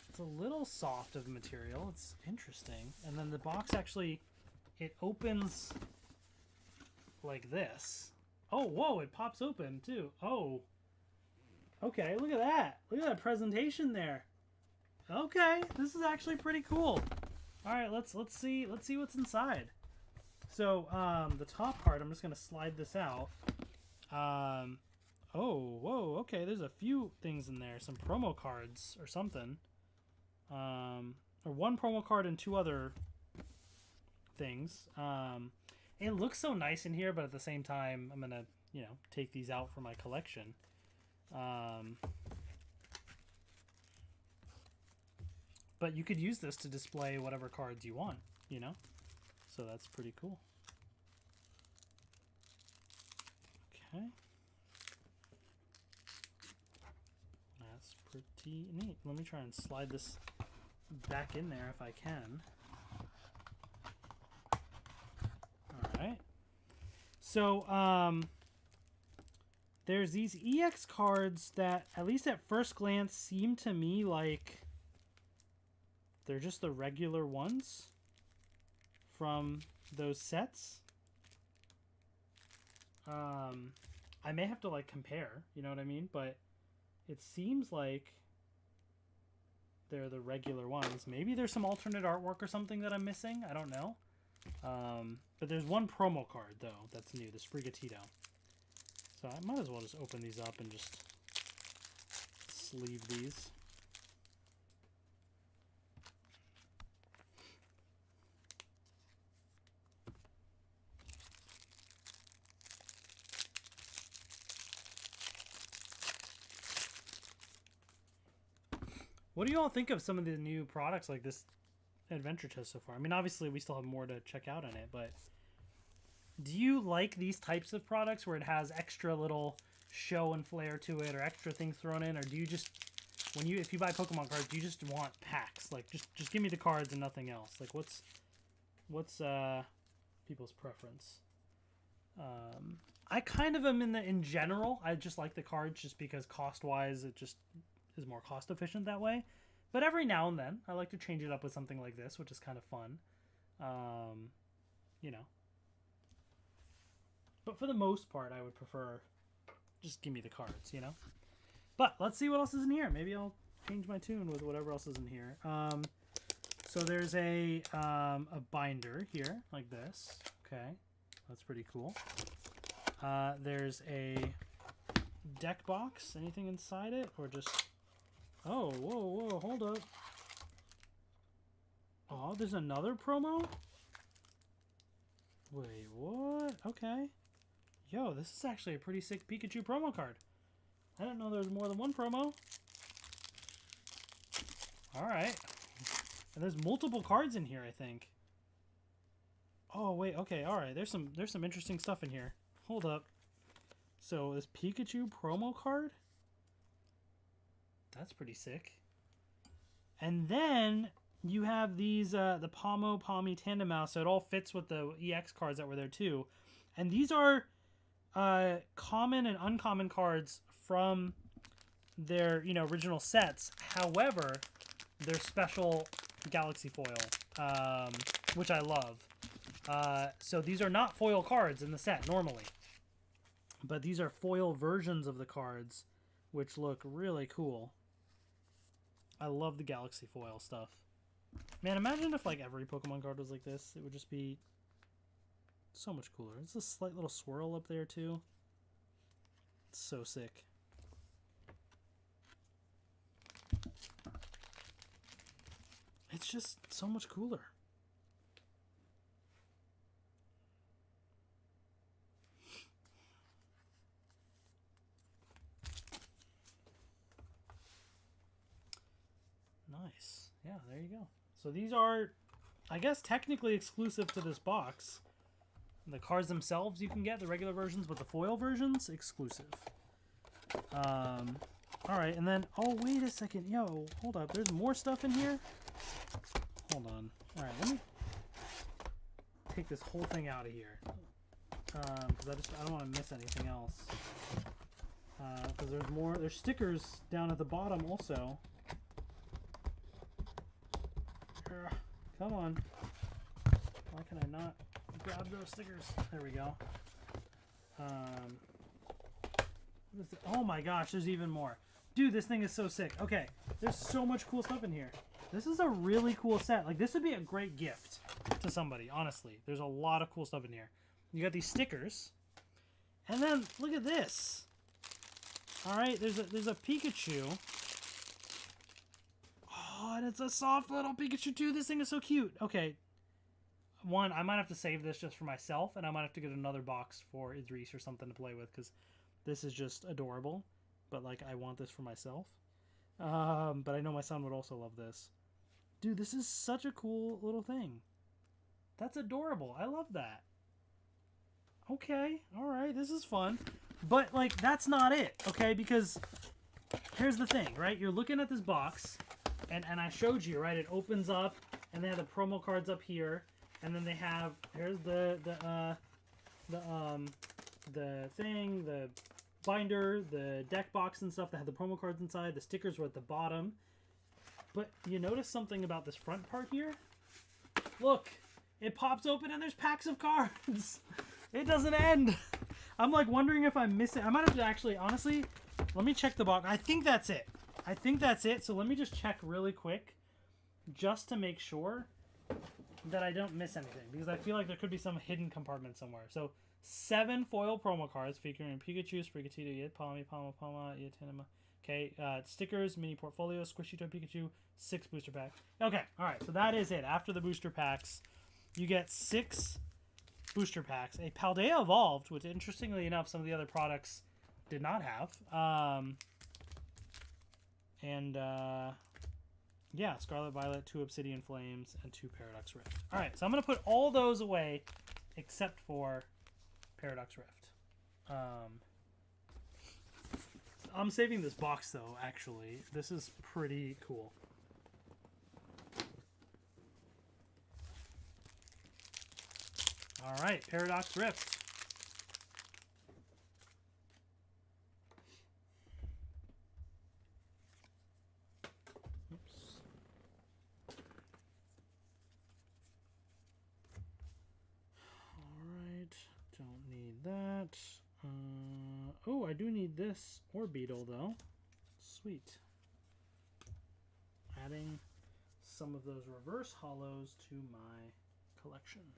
it's a little soft of material. It's interesting. And then the box actually, it opens like this. Oh, whoa, it pops open too. Oh, okay, look at that. Look at that presentation there. Okay, this is actually pretty cool. All right, let's see what's inside. So, the top part, I'm just going to slide this out. Oh, whoa, okay, there's a few things in there. Some promo cards or something. Or one promo card and 2 other things. It looks so nice in here, but at the same time, I'm going to, you know, take these out for my collection. But you could use this to display whatever cards you want, you know? So that's pretty cool. Okay. That's pretty neat. Let me try and slide this back in there if I can. So, there's these EX cards that, at least at first glance, seem to me like they're just the regular ones from those sets. I may have to, like, compare, you know what I mean? But it seems like they're the regular ones. Maybe there's some alternate artwork or something that I'm missing. I don't know. But there's one promo card, though, that's new, the Sprigatito. So I might as well just open these up and just sleeve these. What do you all think of some of the new products like this Adventure Chest so far? I mean, obviously we still have more to check out on it, but do you like these types of products where it has extra little show and flair to it, or extra things thrown in, or do you just, if you buy Pokemon cards, do you just want packs? Like just give me the cards and nothing else. Like what's people's preference? I kind of am in general. I just like the cards just because cost wise it just is more cost efficient that way. But every now and then I like to change it up with something like this, which is kind of fun. You know. But for the most part, I would prefer just give me the cards, you know? But let's see what else is in here. Maybe I'll change my tune with whatever else is in here. So there's a binder here, like this. Okay, that's pretty cool. There's a deck box. Anything inside it? Or just... Oh, whoa, hold up. Oh, there's another promo? Wait, what? Okay. Yo, this is actually a pretty sick Pikachu promo card. I didn't know there was more than one promo. Alright. And there's multiple cards in here, I think. Oh, wait, okay, alright. There's some interesting stuff in here. Hold up. So, this Pikachu promo card? That's pretty sick. And then you have these, the Palmy Tandem Mouse, so it all fits with the EX cards that were there too. And these are common and uncommon cards from their, original sets. However, they're special Galaxy foil, which I love. So these are not foil cards in the set normally. But these are foil versions of the cards, which look really cool. I love the Galaxy foil stuff. Man, imagine if like every Pokemon card was like this. It would just be so much cooler. It's a slight little swirl up there too. It's so sick. It's just so much cooler. Nice. Yeah, there you go. So these are, I guess, technically exclusive to this box. The cards themselves you can get, the regular versions, but the foil versions, exclusive. Alright, and then, oh, wait a second. Yo, hold up. There's more stuff in here? Hold on. Alright, let me take this whole thing out of here. Because I don't want to miss anything else. Because there's more, there's stickers down at the bottom also. Come on. Why can I not grab those stickers? There we go. Oh my gosh, there's even more. Dude, this thing is so sick. Okay, there's so much cool stuff in here. This is a really cool set. Like, this would be a great gift to somebody, honestly. There's a lot of cool stuff in here. You got these stickers. And then, look at this. Alright, there's a Pikachu. Oh, and it's a soft little Pikachu too. This thing is so cute. Okay. One, I might have to save this just for myself, and I might have to get another box for Idris or something to play with, because this is just adorable. But, like, I want this for myself. But I know my son would also love this. Dude, this is such a cool little thing. That's adorable. I love that. Okay. Alright, this is fun. But, like, that's not it, okay? Because here's the thing, right? You're looking at this box, and I showed you, right? It opens up, and they have the promo cards up here. And then they have, here's the the thing, the binder, the deck box and stuff that had the promo cards inside. The stickers were at the bottom. But you notice something about this front part here? Look, it pops open and there's packs of cards. It doesn't end. I'm like wondering if I'm missing. I might have to actually, honestly, let me check the box. I think that's it. I think that's it. So let me just check really quick just to make sure that I don't miss anything, because I feel like there could be some hidden compartment somewhere. So 7 foil promo cards featuring Pikachu, Sprigatito, Palmy, Palma, Yatinema. Okay, stickers, mini portfolio, Squishy Toy Pikachu, 6 booster packs. Okay, all right, so that is it. After the booster packs, you get 6 booster packs. A Paldea Evolved, which interestingly enough, some of the other products did not have. Yeah, Scarlet Violet, 2 Obsidian Flames, and 2 Paradox Rift. All right, so I'm going to put all those away except for Paradox Rift. I'm saving this box, though, actually. This is pretty cool. All right, Paradox Rift. Oops. All right, don't need that. Oh, I do need this Orbeetle, though. Sweet. Adding some of those reverse hollows to my collection.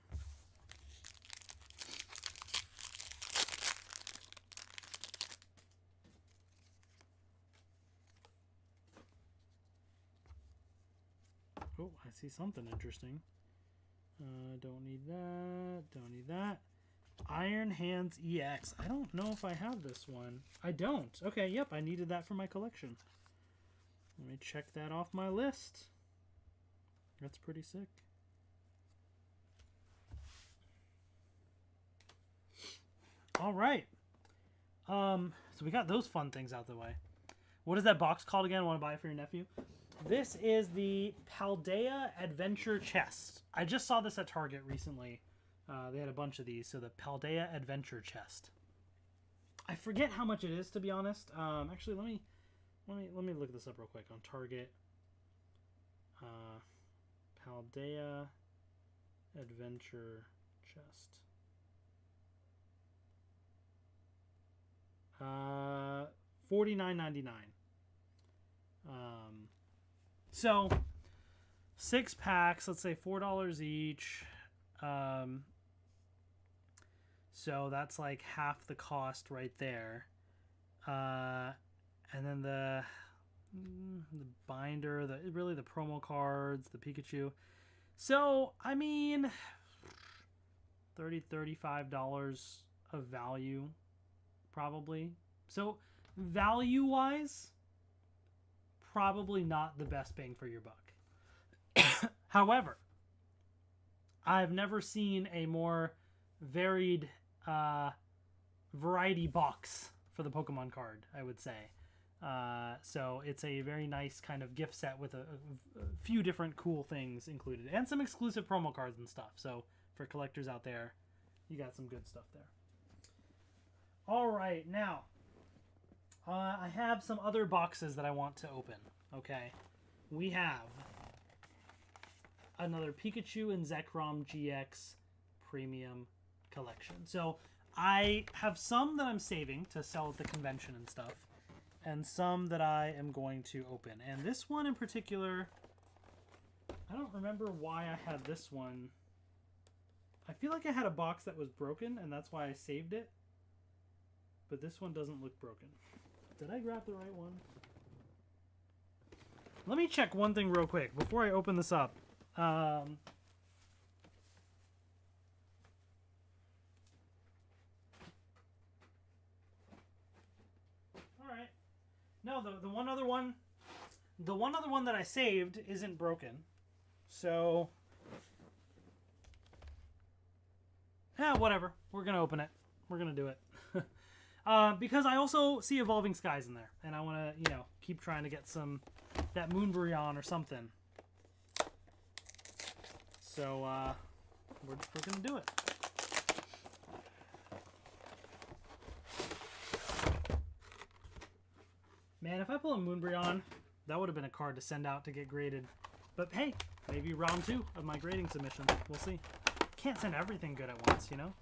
Oh, I see something interesting. Don't need that. Don't need that. Iron Hands EX. I don't know if I have this one. I don't. Okay, yep, I needed that for my collection. Let me check that off my list. That's pretty sick. All right. So we got those fun things out the way. What is that box called again? Want to buy it for your nephew? This is the Paldea Adventure Chest. I just saw this at Target recently. They had a bunch of these. So the Paldea Adventure Chest. I forget how much it is, to be honest. Actually, let me look this up real quick on Target. Paldea Adventure Chest. $49.99. So 6 packs, let's say $4 each. So that's like half the cost right there. And then the binder, really the promo cards, the Pikachu. So, I mean, $35 of value, probably. So, value-wise, probably not the best bang for your buck. However, I've never seen a more varied variety box for the Pokemon card, I would say. So it's a very nice kind of gift set with a few different cool things included. And some exclusive promo cards and stuff. So for collectors out there, you got some good stuff there. All right, now, I have some other boxes that I want to open. Okay, we have another Pikachu and Zekrom GX Premium Collection. So I have some that I'm saving to sell at the convention and stuff, and some that I am going to open. And this one in particular, I don't remember why I had this one. I feel like I had a box that was broken, and that's why I saved it. But this one doesn't look broken. Did I grab the right one? Let me check one thing real quick before I open this up. All right. No, the one other one that I saved isn't broken. So, whatever. We're gonna open it. We're gonna do it. Because I also see Evolving Skies in there, and I want to, keep trying to get that Moonbryon or something. So, we're going to do it. if I pull a Moonbryon, that would have been a card to send out to get graded. But hey, maybe round 2 of my grading submission. We'll see. Can't send everything good at once, you know?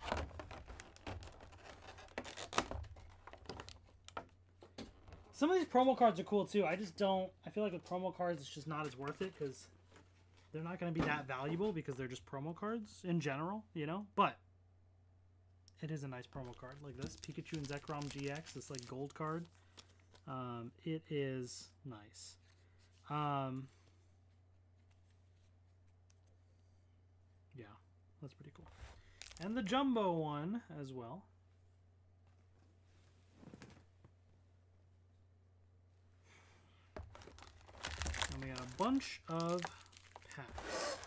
Some of these promo cards are cool too. I just don't... I feel like with promo cards, it's just not as worth it because they're not going to be that valuable because they're just promo cards in general, you know? But it is a nice promo card like this. Pikachu and Zekrom GX, this like gold card. It is nice. Yeah, that's pretty cool. And the jumbo one as well. And we got a bunch of packs.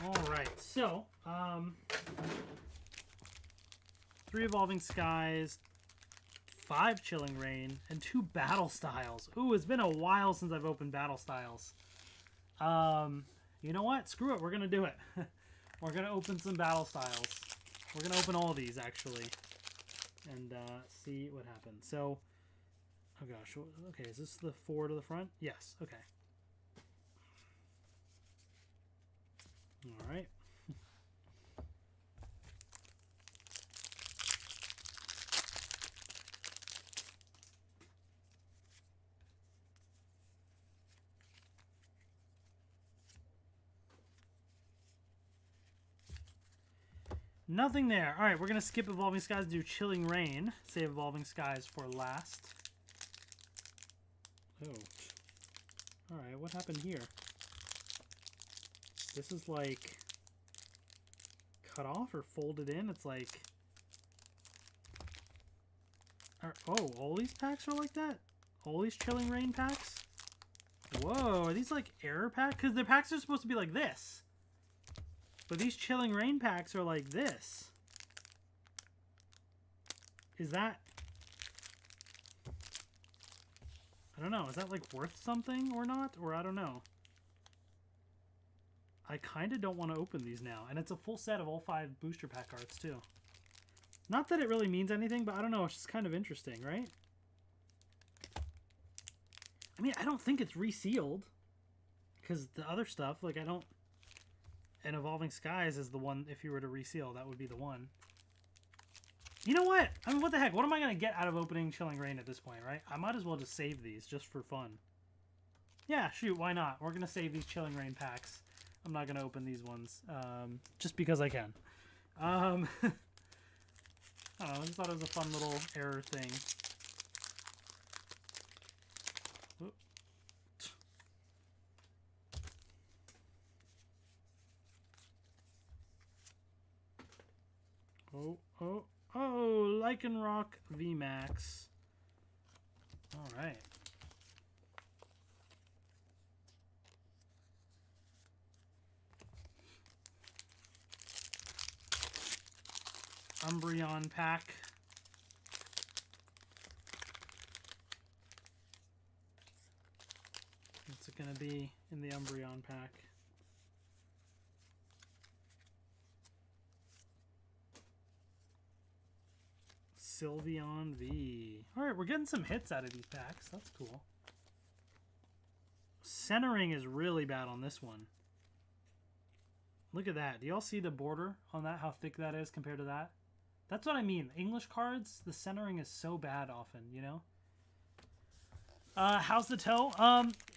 Alright, so, 3 Evolving Skies, 5 Chilling Reign, and 2 Battle Styles. Ooh, it's been a while since I've opened Battle Styles. You know what? Screw it. We're going to do it. We're going to open some Battle Styles. We're going to open all these, actually, and see what happens. So, oh gosh. Okay, is this the 4 to the front? Yes. Okay. All right. Nothing there. All right, we're going to skip Evolving Skies and do Chilling Reign. Save Evolving Skies for last. Oh. All right, what happened here? This is like cut off or folded in. It's like... Oh, all these packs are like that? All these Chilling Reign packs? Whoa, are these like error packs? Because the packs are supposed to be like this. But these Chilling Reign packs are like this. Is that... I don't know. Is that like worth something or not? Or I don't know. I kind of don't want to open these now. And it's a full set of all 5 booster pack cards too. Not that it really means anything, but I don't know. It's just kind of interesting, right? I mean, I don't think it's resealed. Because the other stuff, like I don't... And Evolving Skies is the one, if you were to reseal, that would be the one. You know what? I mean, what the heck? What am I going to get out of opening Chilling Reign at this point, right? I might as well just save these just for fun. Yeah, shoot, why not? We're going to save these Chilling Reign packs. I'm not going to open these ones, just because I can. I don't know, I just thought it was a fun little error thing. Oop. Oh, Lycanroc VMAX. Alright. Umbreon pack. What's it going to be in the Umbreon pack? Sylveon V. Alright, we're getting some hits out of these packs. That's cool. Centering is really bad on this one. Look at that. Do y'all see the border on that? How thick that is compared to that? That's what I mean. English cards, the centering is so bad often, you know? How's the toe?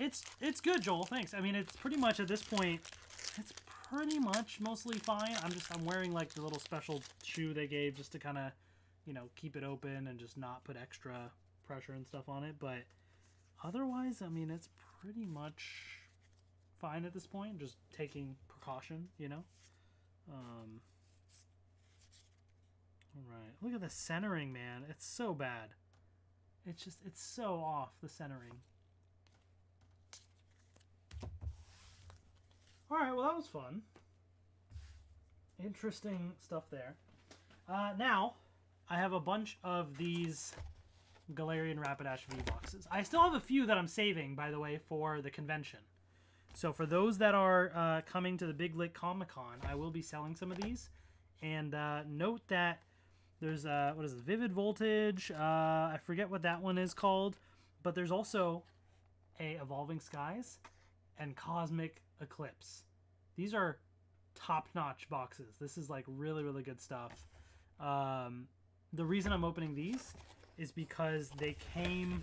It's good, Joel. Thanks. I mean, it's pretty much at this point, it's pretty much mostly fine. I'm wearing like the little special shoe they gave just to kind of, you know, keep it open and just not put extra pressure and stuff on it. But otherwise, I mean, it's pretty much fine at this point. Just taking precaution, you know? Alright. Look at the centering, man. It's so bad. It's so off, the centering. Alright, well that was fun. Interesting stuff there. Now, I have a bunch of these Galarian Rapidash V boxes. I still have a few that I'm saving, by the way, for the convention. So for those that are coming to the Big Lick Comic-Con, I will be selling some of these. And note that there's what is it, Vivid Voltage? I forget what that one is called, but there's also a Evolving Skies and Cosmic Eclipse. These are top-notch boxes. This is like really, really good stuff. The reason I'm opening these is because they came,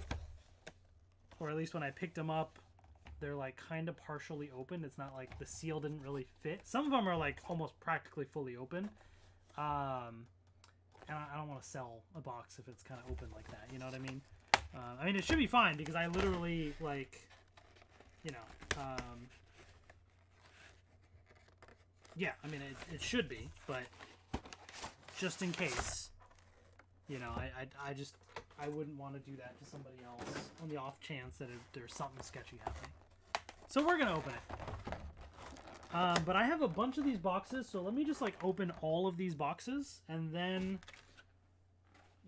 or at least when I picked them up, they're like kind of partially open. It's not like the seal didn't really fit. Some of them are like almost practically fully open. And I don't want to sell a box if it's kind of open like that. You know what I mean? I mean, it should be fine because I literally like, you know, yeah, I mean, it should be, but just in case, you know, I wouldn't want to do that to somebody else on the off chance that there's something sketchy happening. So we're going to open it. But I have a bunch of these boxes, so let me just like open all of these boxes and then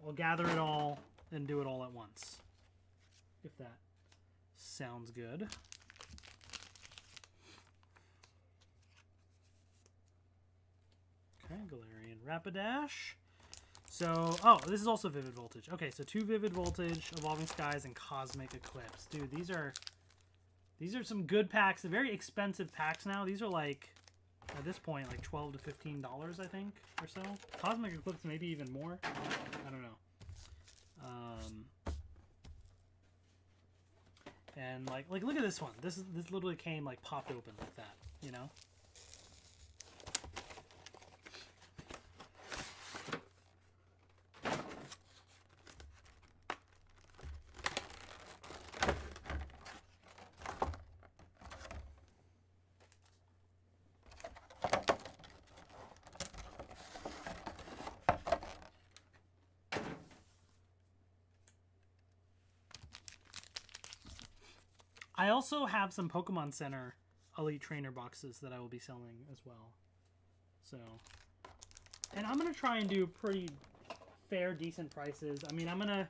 I'll gather it all and do it all at once. If that sounds good. Okay, Galarian Rapidash. So, oh, this is also Vivid Voltage. Okay, so 2 Vivid Voltage, Evolving Skies, and Cosmic Eclipse. Dude, these are some good packs. They're very expensive packs now. These are like, at this point, like $12 to $15, I think, or so. Cosmic Eclipse maybe even more. I don't know. And like look at this one. This literally came like popped open like that, you know? I also have some Pokemon Center Elite Trainer boxes that I will be selling as well. So, and I'm going to try and do pretty fair, decent prices. I mean, I'm going to,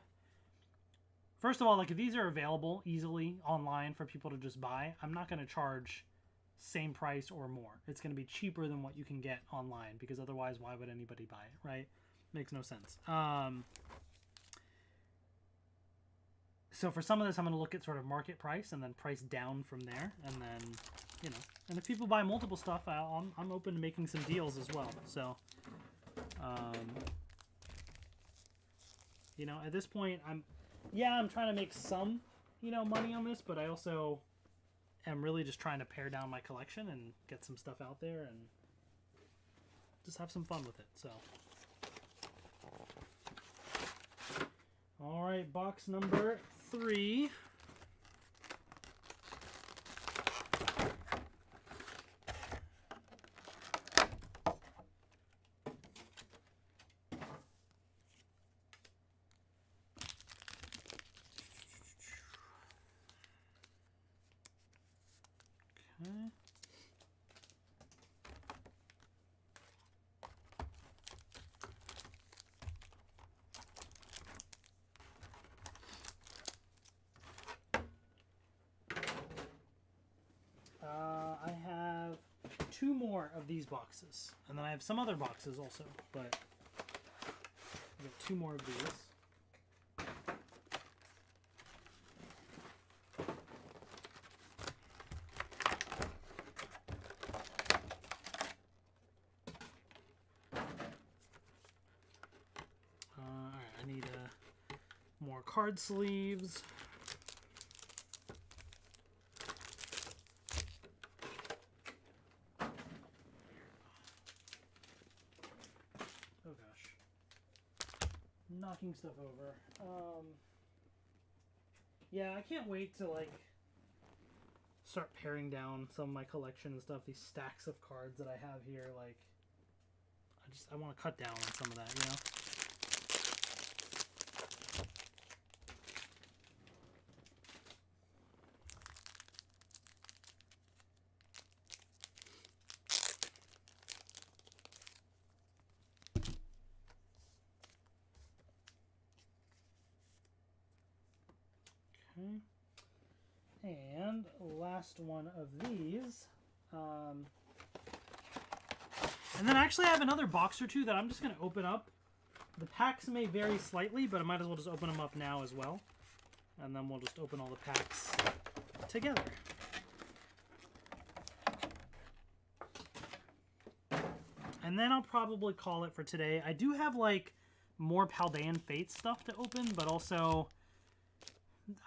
first of all, like if these are available easily online for people to just buy, I'm not going to charge same price or more. It's going to be cheaper than what you can get online because otherwise why would anybody buy it, right? Makes no sense. So for some of this, I'm going to look at sort of market price and then price down from there. And then, you know, and if people buy multiple stuff, I'm open to making some deals as well. So, you know, at this point, I'm trying to make some, you know, money on this, but I also am really just trying to pare down my collection and get some stuff out there and just have some fun with it. So, all right, box number 3. Okay. I have 2 more of these boxes, and then I have some other boxes also, but I got 2 more of these. Alright, I need more card sleeves. Knocking stuff over. Yeah, I can't wait to like start paring down some of my collection and stuff. These stacks of cards that I have here, like I want to cut down on some of that, you know. And last one of these. And then actually I have another box or two that I'm just going to open up. The packs may vary slightly, but I might as well just open them up now as well. And then we'll just open all the packs together. And then I'll probably call it for today. I do have like more Paldan Fate stuff to open, but also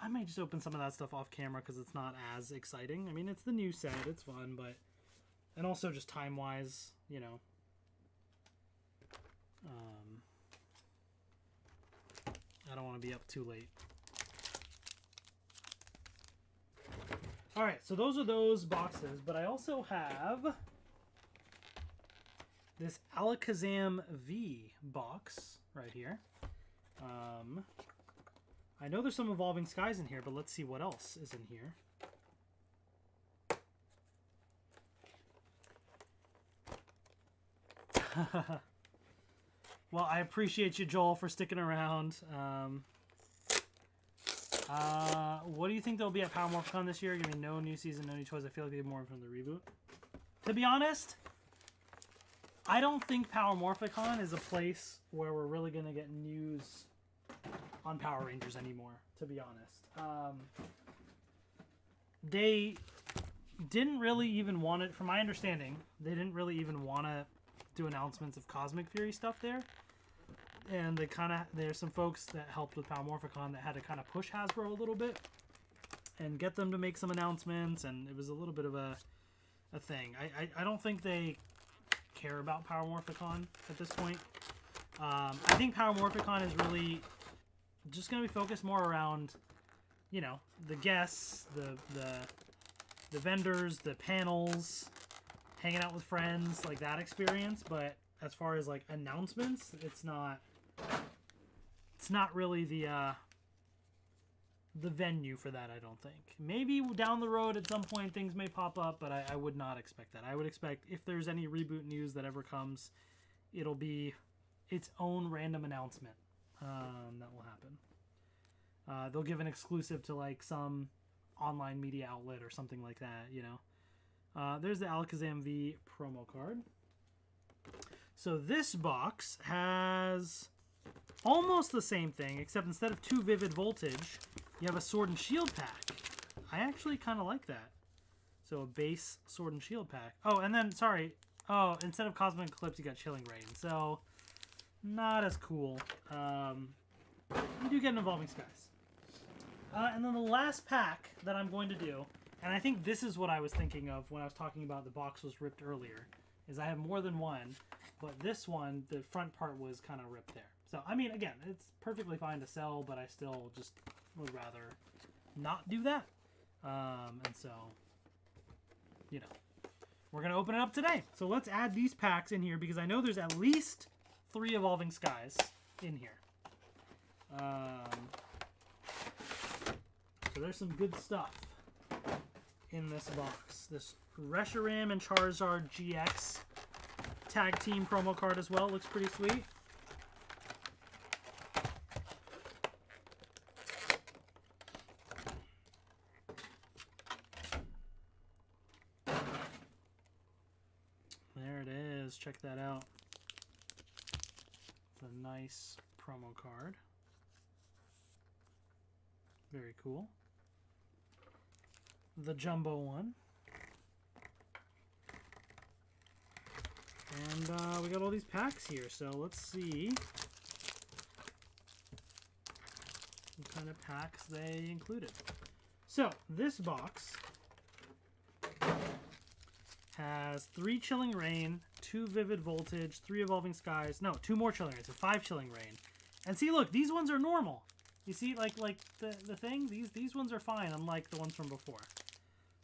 I might just open some of that stuff off camera because it's not as exciting. I mean, it's the new set, it's fun, but and also just time-wise, you know. I don't want to be up too late. All right, so those are those boxes, but I also have this Alakazam V box right here. I know there's some Evolving Skies in here, but let's see what else is in here. Well, I appreciate you, Joel, for sticking around. What do you think there'll be at Power Morphicon this year? Give me no new season, no new toys. I feel like they have more from the reboot. To be honest, I don't think Power Morphicon is a place where we're really going to get news on Power Rangers anymore, to be honest. They didn't really even want it, from my understanding, they didn't really even want to do announcements of Cosmic Fury stuff there. And they there's some folks that helped with Power Morphicon that had to kind of push Hasbro a little bit and get them to make some announcements, and it was a little bit of a thing. I don't think they care about Power Morphicon at this point. I think Power Morphicon is really just going to be focused more around, you know, the guests, the vendors, the panels, hanging out with friends, like that experience. But as far as like announcements, it's not really the venue for that, I don't think. Maybe down the road at some point things may pop up, but I would not expect that. I would expect if there's any reboot news that ever comes, it'll be its own random announcement that will happen. They'll give an exclusive to like some online media outlet or something like that, you know. There's the Alakazam V promo card. So this box has almost the same thing, except instead of 2 Vivid Voltage, you have a Sword and Shield pack. I actually kind of like that. So a base Sword and Shield pack. Oh, and then, sorry. Oh, instead of Cosmic Eclipse, you got Chilling Rain. So, not as cool. You do get an Evolving Skies. And then the last pack that I'm going to do, and I think this is what I was thinking of when I was talking about the box was ripped earlier, is I have more than one, but this one, the front part was kind of ripped there. So, I mean, again, it's perfectly fine to sell, but I still just would rather not do that. And so, you know, we're going to open it up today. So let's add these packs in here because I know there's at least 3 Evolving Skies in here. So there's some good stuff in this box. This Reshiram and Charizard GX tag team promo card as well. Looks pretty sweet. There it is. Check that out. It's a nice promo card. Very cool. The jumbo one. And we got all these packs here, so let's see what kind of packs they included. So, this box has 3 Chilling Rain, 2 Vivid Voltage, 3 Evolving Skies, no, 2 more Chilling Rain, so 5 Chilling Rain. And see, look, these ones are normal. You see, like the thing? These ones are fine, unlike the ones from before.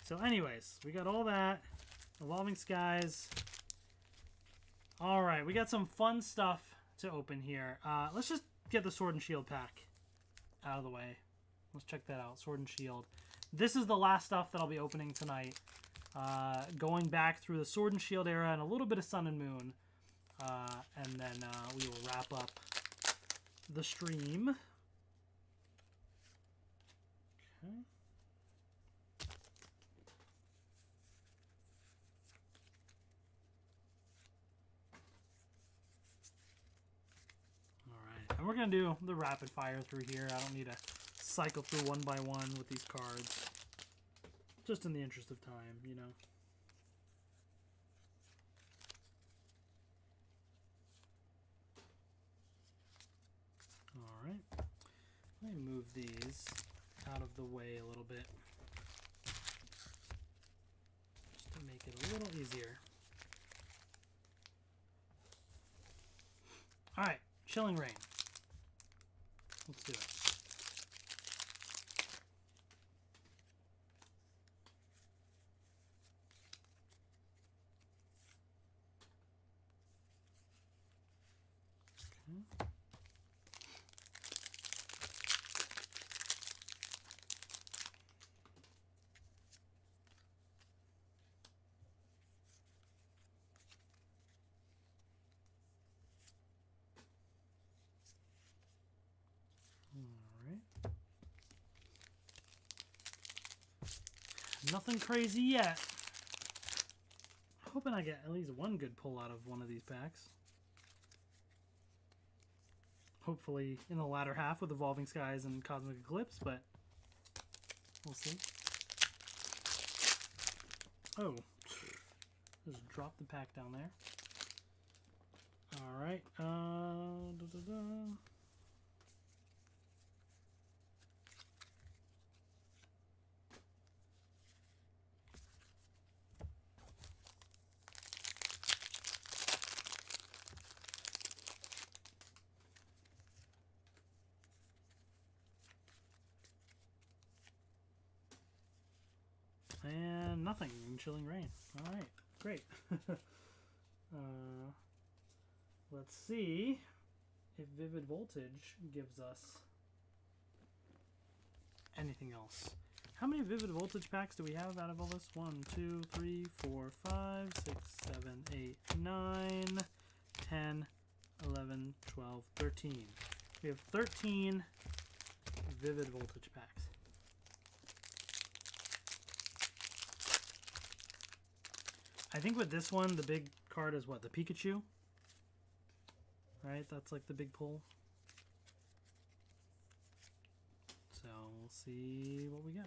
So anyways, we got all that. Evolving Skies. Alright, we got some fun stuff to open here. Let's just get the Sword and Shield pack out of the way. Let's check that out. Sword and Shield. This is the last stuff that I'll be opening tonight. Going back through the Sword and Shield era and a little bit of Sun and Moon. And then we will wrap up the stream. Okay. we're going to do the rapid fire through here. I don't need to cycle through one by one with these cards. Just in the interest of time, you know. Alright. Let me move these out of the way a little bit. Just to make it a little easier. Alright, Chilling Reign. Let's do it. Okay. Nothing crazy yet. Hoping I get at least one good pull out of one of these packs. Hopefully in the latter half with Evolving Skies and Cosmic Eclipse, but we'll see. Oh, just drop the pack down there. All right. And nothing in Chilling Reign. All right, great. Let's see if Vivid Voltage gives us anything else. How many Vivid Voltage packs do we have out of all this? 1, 2, 3, 4, 5, 6, 7, 8, 9, 10, 11, 12, 13. We have 13 Vivid Voltage packs. I think with this one, the big card is what? The Pikachu? Right? That's like the big pull. So we'll see what we get.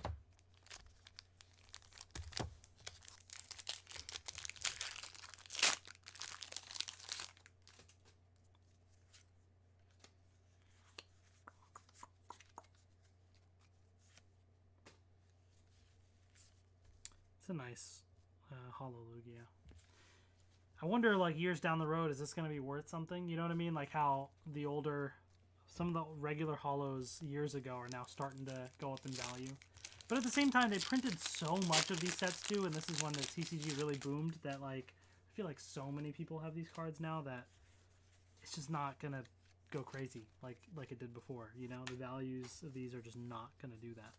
It's a nice Hollow Lugia. I wonder, like, years down the road, is this going to be worth something? You know what I mean? Like how the older, some of the regular hollows years ago are now starting to go up in value. But at the same time, they printed so much of these sets too, and this is when the TCG really boomed, that, like, I feel like so many people have these cards now that it's just not going to go crazy like it did before. You know, the values of these are just not going to do that.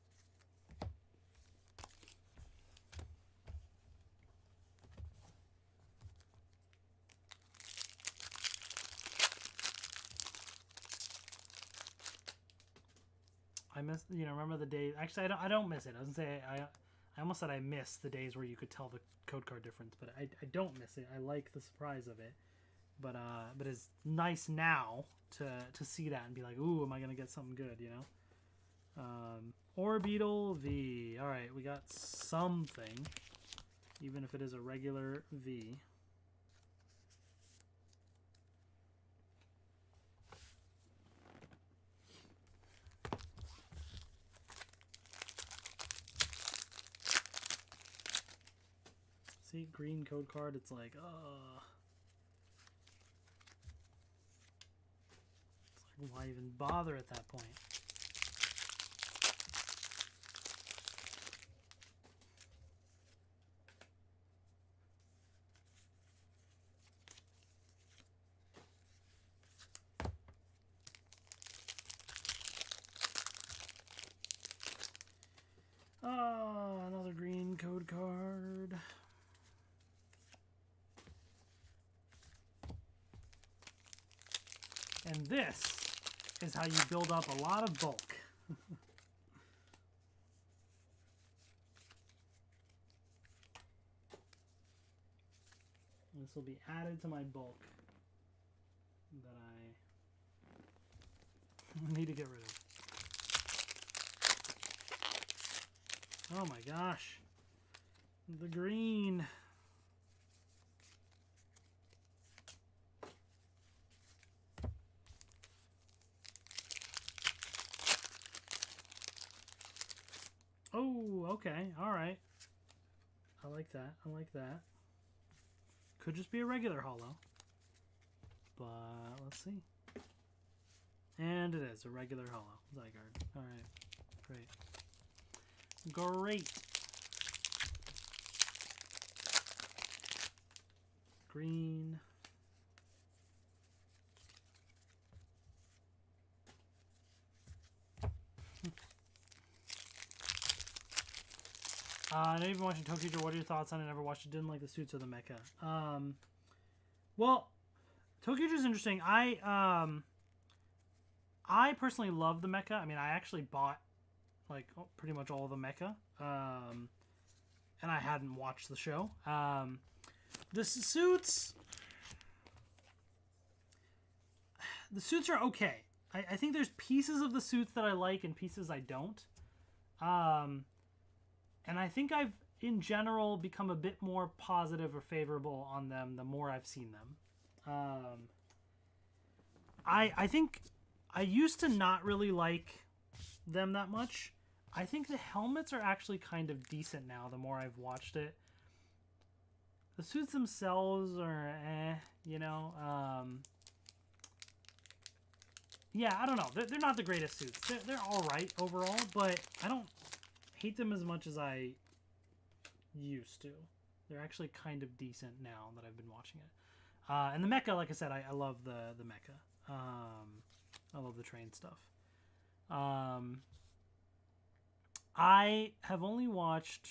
I miss, you know, remember the days. Actually, I don't miss it. I was gonna say I almost said I miss the days where you could tell the code card difference, but I don't miss it. I like the surprise of it, but it's nice now to see that and be like, ooh, am I gonna get something good? You know. Orbeetle V. All right, we got something, even if it is a regular V. See, green code card, it's like, it's like, why even bother at that point? Oh, another green code card. And this is how you build up a lot of bulk. This will be added to my bulk that I Need to get rid of. Oh my gosh. The green. Oh, okay. All right. I like that. I like that. Could just be a regular holo. But let's see. And it is a regular holo. Zygarde. All right. Great. Great. Green. I know you've been watching Tokyo. What are your thoughts on it? Never watched it. Didn't like the suits or the mecha. Well, Tokyo is interesting. I personally love the mecha. I mean, I actually bought like pretty much all of the mecha, and I hadn't watched the show. The suits are okay. I think there's pieces of the suits that I like and pieces I don't. And I think I've, in general, become a bit more positive or favorable on them the more I've seen them. I think I used to not really like them that much. I think the helmets are actually kind of decent now the more I've watched it. The suits themselves are you know. Yeah, I don't know. They're not the greatest suits. They're alright overall, but I don't hate them as much as I used to. They're actually kind of decent now that I've been watching it. And the mecha, like I said, I love the mecha. I love the train stuff. I have only watched,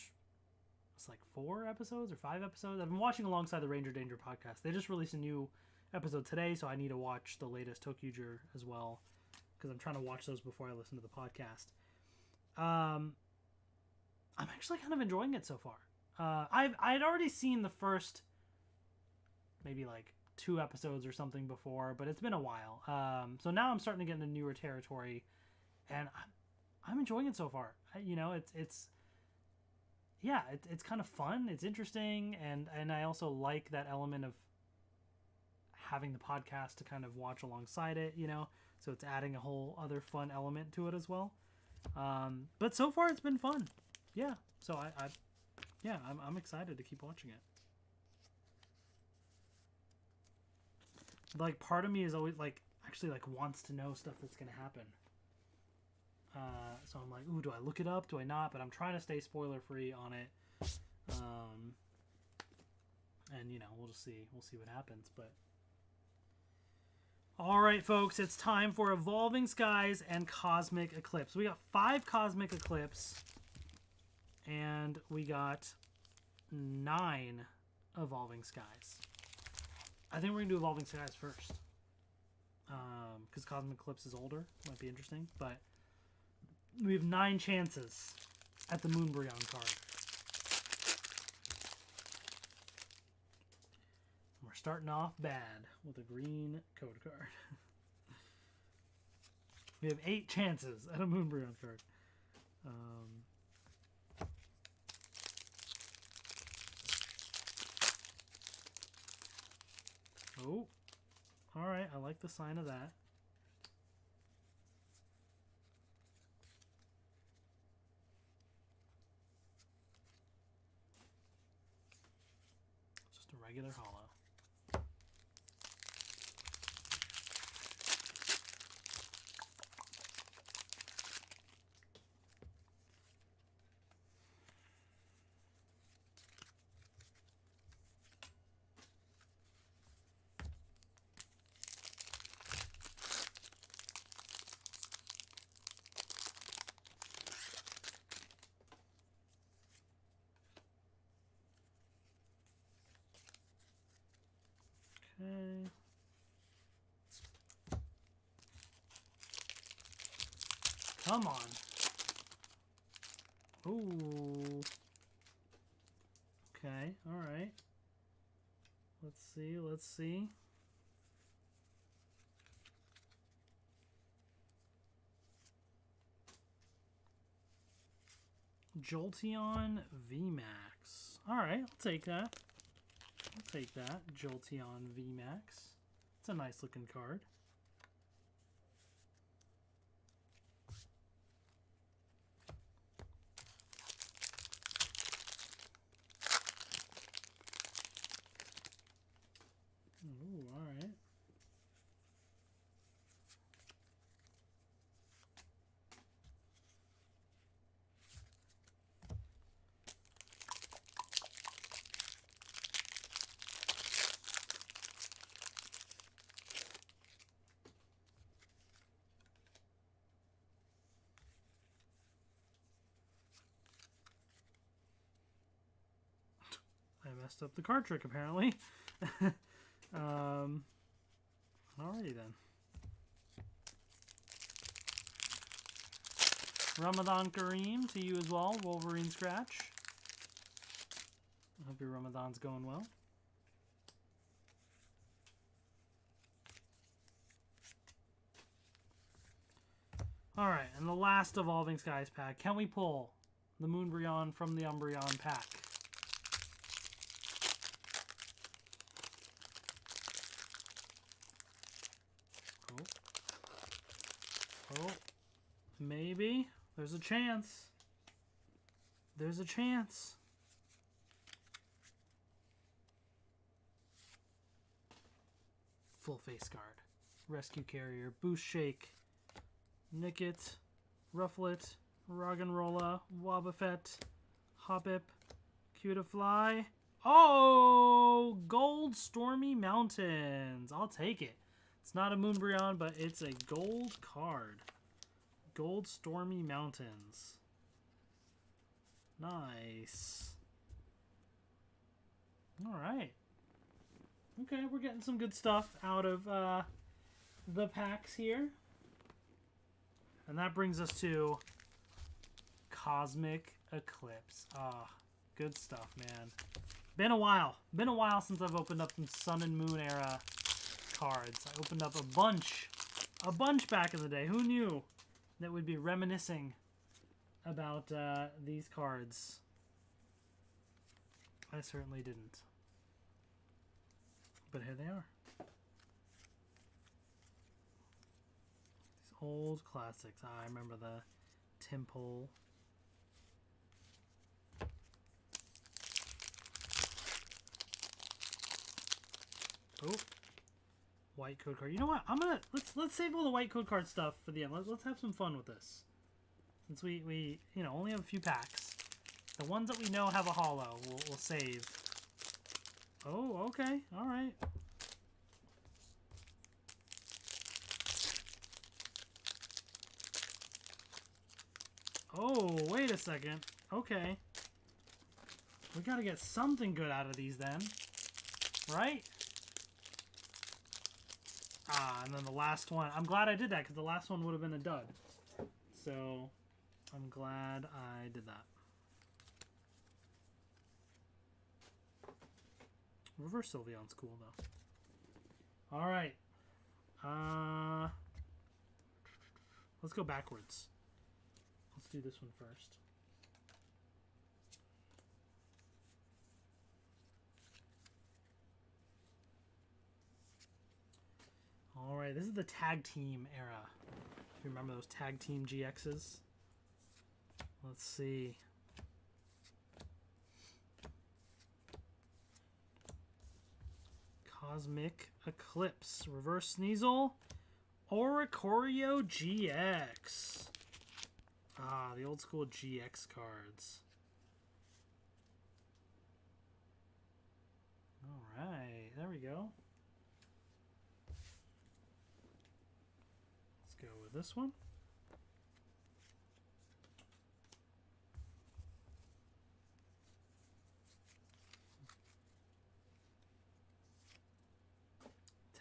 it's like 4 episodes or 5 episodes. I've been watching alongside the Ranger Danger podcast. They just released a new episode today, so I need to watch the latest Tokyuger as well, because I'm trying to watch those before I listen to the podcast. I'm actually kind of enjoying it so far. I'd already seen the first maybe like 2 episodes or something before, but it's been a while. So now I'm starting to get into newer territory, and I'm enjoying it so far. You know, it's kind of fun. It's interesting, and I also like that element of having the podcast to kind of watch alongside it. You know, so it's adding a whole other fun element to it as well. But so far it's been fun. Yeah. So I'm excited to keep watching it. Like, part of me is always like actually like wants to know stuff that's gonna happen. So I'm like, ooh, do I look it up? Do I not? But I'm trying to stay spoiler free on it. And you know, we'll just see. We'll see what happens. But all right, folks, it's time for Evolving Skies and Cosmic Eclipse. We got 5 Cosmic Eclipse, and we got 9 Evolving Skies. I think we're gonna do Evolving Skies first, because Cosmic Eclipse is older. Might be interesting, but we have 9 chances at the Moonbryon card. We're starting off bad with a green code card. We have 8 chances at a Moonbryon card. Oh, all right. I like the sign of that. Just a regular hollow. Okay. Come on. Ooh. Okay, all right. Let's see, let's see. Jolteon VMAX. Alright, I'll take that. I'll take that. Jolteon VMAX. It's a nice looking card. Ooh, alright. I messed up the card trick apparently. Alrighty then. Ramadan Kareem to you as well, Wolverine Scratch. I hope your Ramadan's going well. Alright, and the last Evolving Skies pack. Can we pull the Moonbryon from the Umbreon pack? Oh, maybe. There's a chance. There's a chance. Full face guard. Rescue Carrier. Boost Shake. Nickit. Rufflet. Roggenrola. Wobbuffet. Hoppip. Cutiefly. Oh! Gold Stormy Mountains. I'll take it. It's not a Moonbryon, but it's a gold card. Gold Stormy Mountains. Nice. Alright. Okay, we're getting some good stuff out of the packs here. And that brings us to Cosmic Eclipse. Ah, good stuff, man. Been a while. Been a while since I've opened up some Sun and Moon era cards. I opened up a bunch back in the day. Who knew that we'd be reminiscing about these cards? I certainly didn't. But here they are. These old classics. I remember the Temple. Oh. White code card. You know what? I'm gonna let's save all the white code card stuff for the end. Let's have some fun with this. Since we only have a few packs. The ones that we know have a holo, we'll save. Oh, okay. All right. Oh, wait a second. Okay. We gotta get something good out of these then. Right? Ah, and then the last one. I'm glad I did that because the last one would have been a dud. So, I'm glad I did that. Reverse Sylveon's cool though. Alright. Let's go backwards. Let's do this one first. Alright, this is the tag team era. If you remember those tag team GXs. Let's see. Cosmic Eclipse. Reverse Sneasel. Oricorio GX. Ah, the old school GX cards. Alright, there we go. Let's go with this one.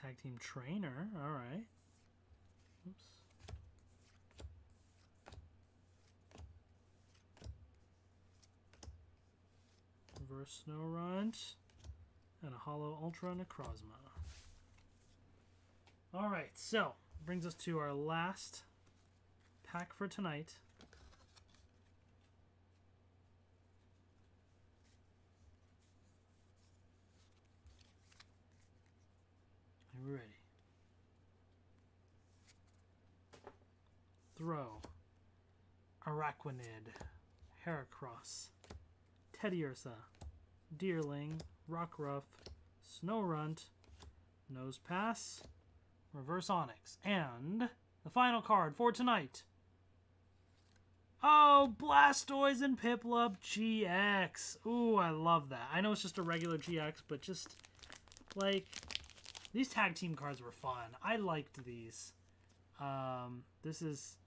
Tag team trainer, alright. Oops. Reverse Snorunt. And a Holo Ultra Necrozma. Alright, so brings us to our last pack for tonight. Crow, Araquanid, Heracross, Teddiursa, Deerling, Rockruff, Snorunt, Nosepass, Reverse Onyx, and the final card for tonight. Oh, Blastoise and Piplup GX. Ooh, I love that. I know it's just a regular GX, but just, like, these tag team cards were fun. I liked these. This is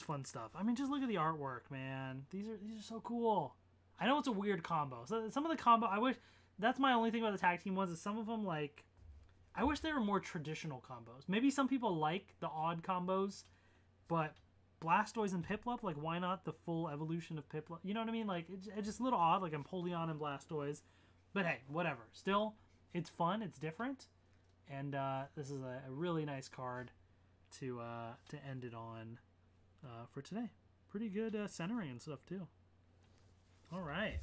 fun stuff. I mean, just look at the artwork, man. These are so cool. I know it's a weird combo. So some of the combo, I wish, that's my only thing about the tag team ones, is some of them, like, I wish they were more traditional combos. Maybe some people like the odd combos, but Blastoise and Piplup, like, why not the full evolution of Piplup? You know what I mean? Like, it's just a little odd, like Empoleon and Blastoise. But hey, whatever. Still, it's fun. It's different. And this is a really nice card to end it on for today. Pretty good centering and stuff, too. All right.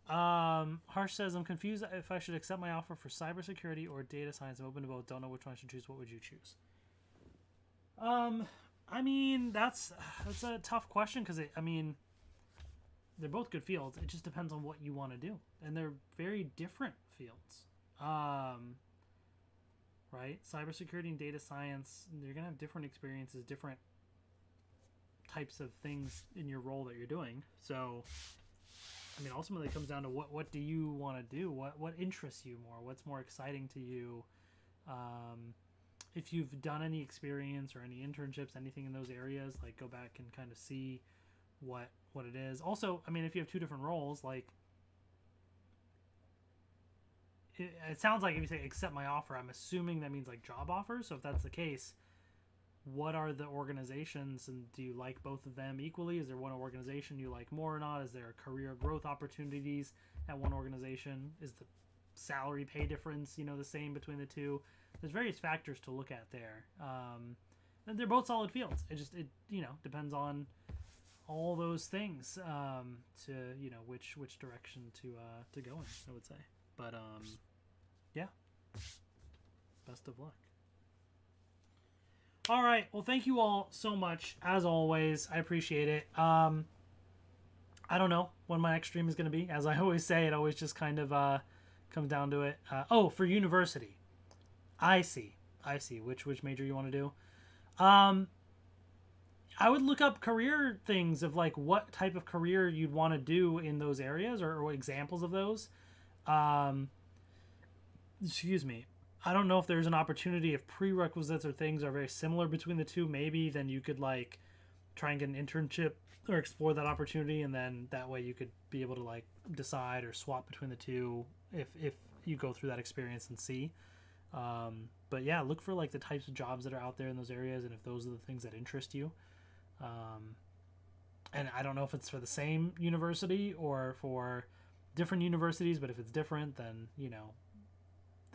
Harsh says, I'm confused if I should accept my offer for cybersecurity or data science. I'm open to both. Don't know which one I should choose. What would you choose? I mean, that's a tough question because, I mean, they're both good fields. It just depends on what you want to do. And they're very different fields. Right? Cybersecurity and data science, you're going to have different experiences, different types of things in your role that you're doing. So, I mean, ultimately it comes down to what do you want to do? What interests you more? What's more exciting to you? If you've done any experience or any internships, anything in those areas, like go back and kind of see what it is. Also, I mean, if you have two different roles, like it sounds like if you say accept my offer, I'm assuming that means like job offers. So if that's the case, what are the organizations, and do you like both of them equally? Is there one organization you like more or not? Is there career growth opportunities at one organization? Is the salary pay difference, the same between the two? There's various factors to look at there. And they're both solid fields. It depends on all those things to which direction to go in, I would say. But yeah, best of luck. All right, well, thank you all so much as always. I appreciate it. I don't know when my next stream is going to be. As I always say, it always just kind of comes down to it. For university, I see which major you want to do. I would look up career things of like what type of career you'd want to do in those areas, or examples of those. Excuse me. I don't know if there's an opportunity, if prerequisites or things are very similar between the two. Maybe then you could like try and get an internship or explore that opportunity, and then that way you could be able to like decide or swap between the two if you go through that experience and see. But yeah, look for like the types of jobs that are out there in those areas, and if those are the things that interest you. And I don't know if it's for the same university or for different universities, but if it's different, then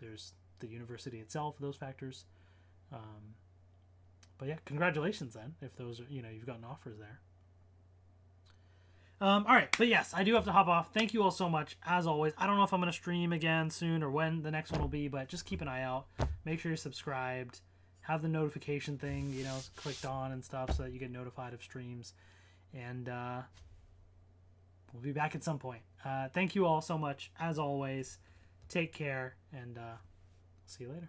there's the university itself, those factors. But yeah, congratulations then if those are, you've gotten offers there. All right, but yes, I do have to hop off. Thank you all so much as always. I don't know if I'm going to stream again soon or when the next one will be, but just keep an eye out. Make sure you're subscribed, have the notification thing clicked on and stuff so that you get notified of streams, and we'll be back at some point. Thank you all so much as always. Take care, and see you later.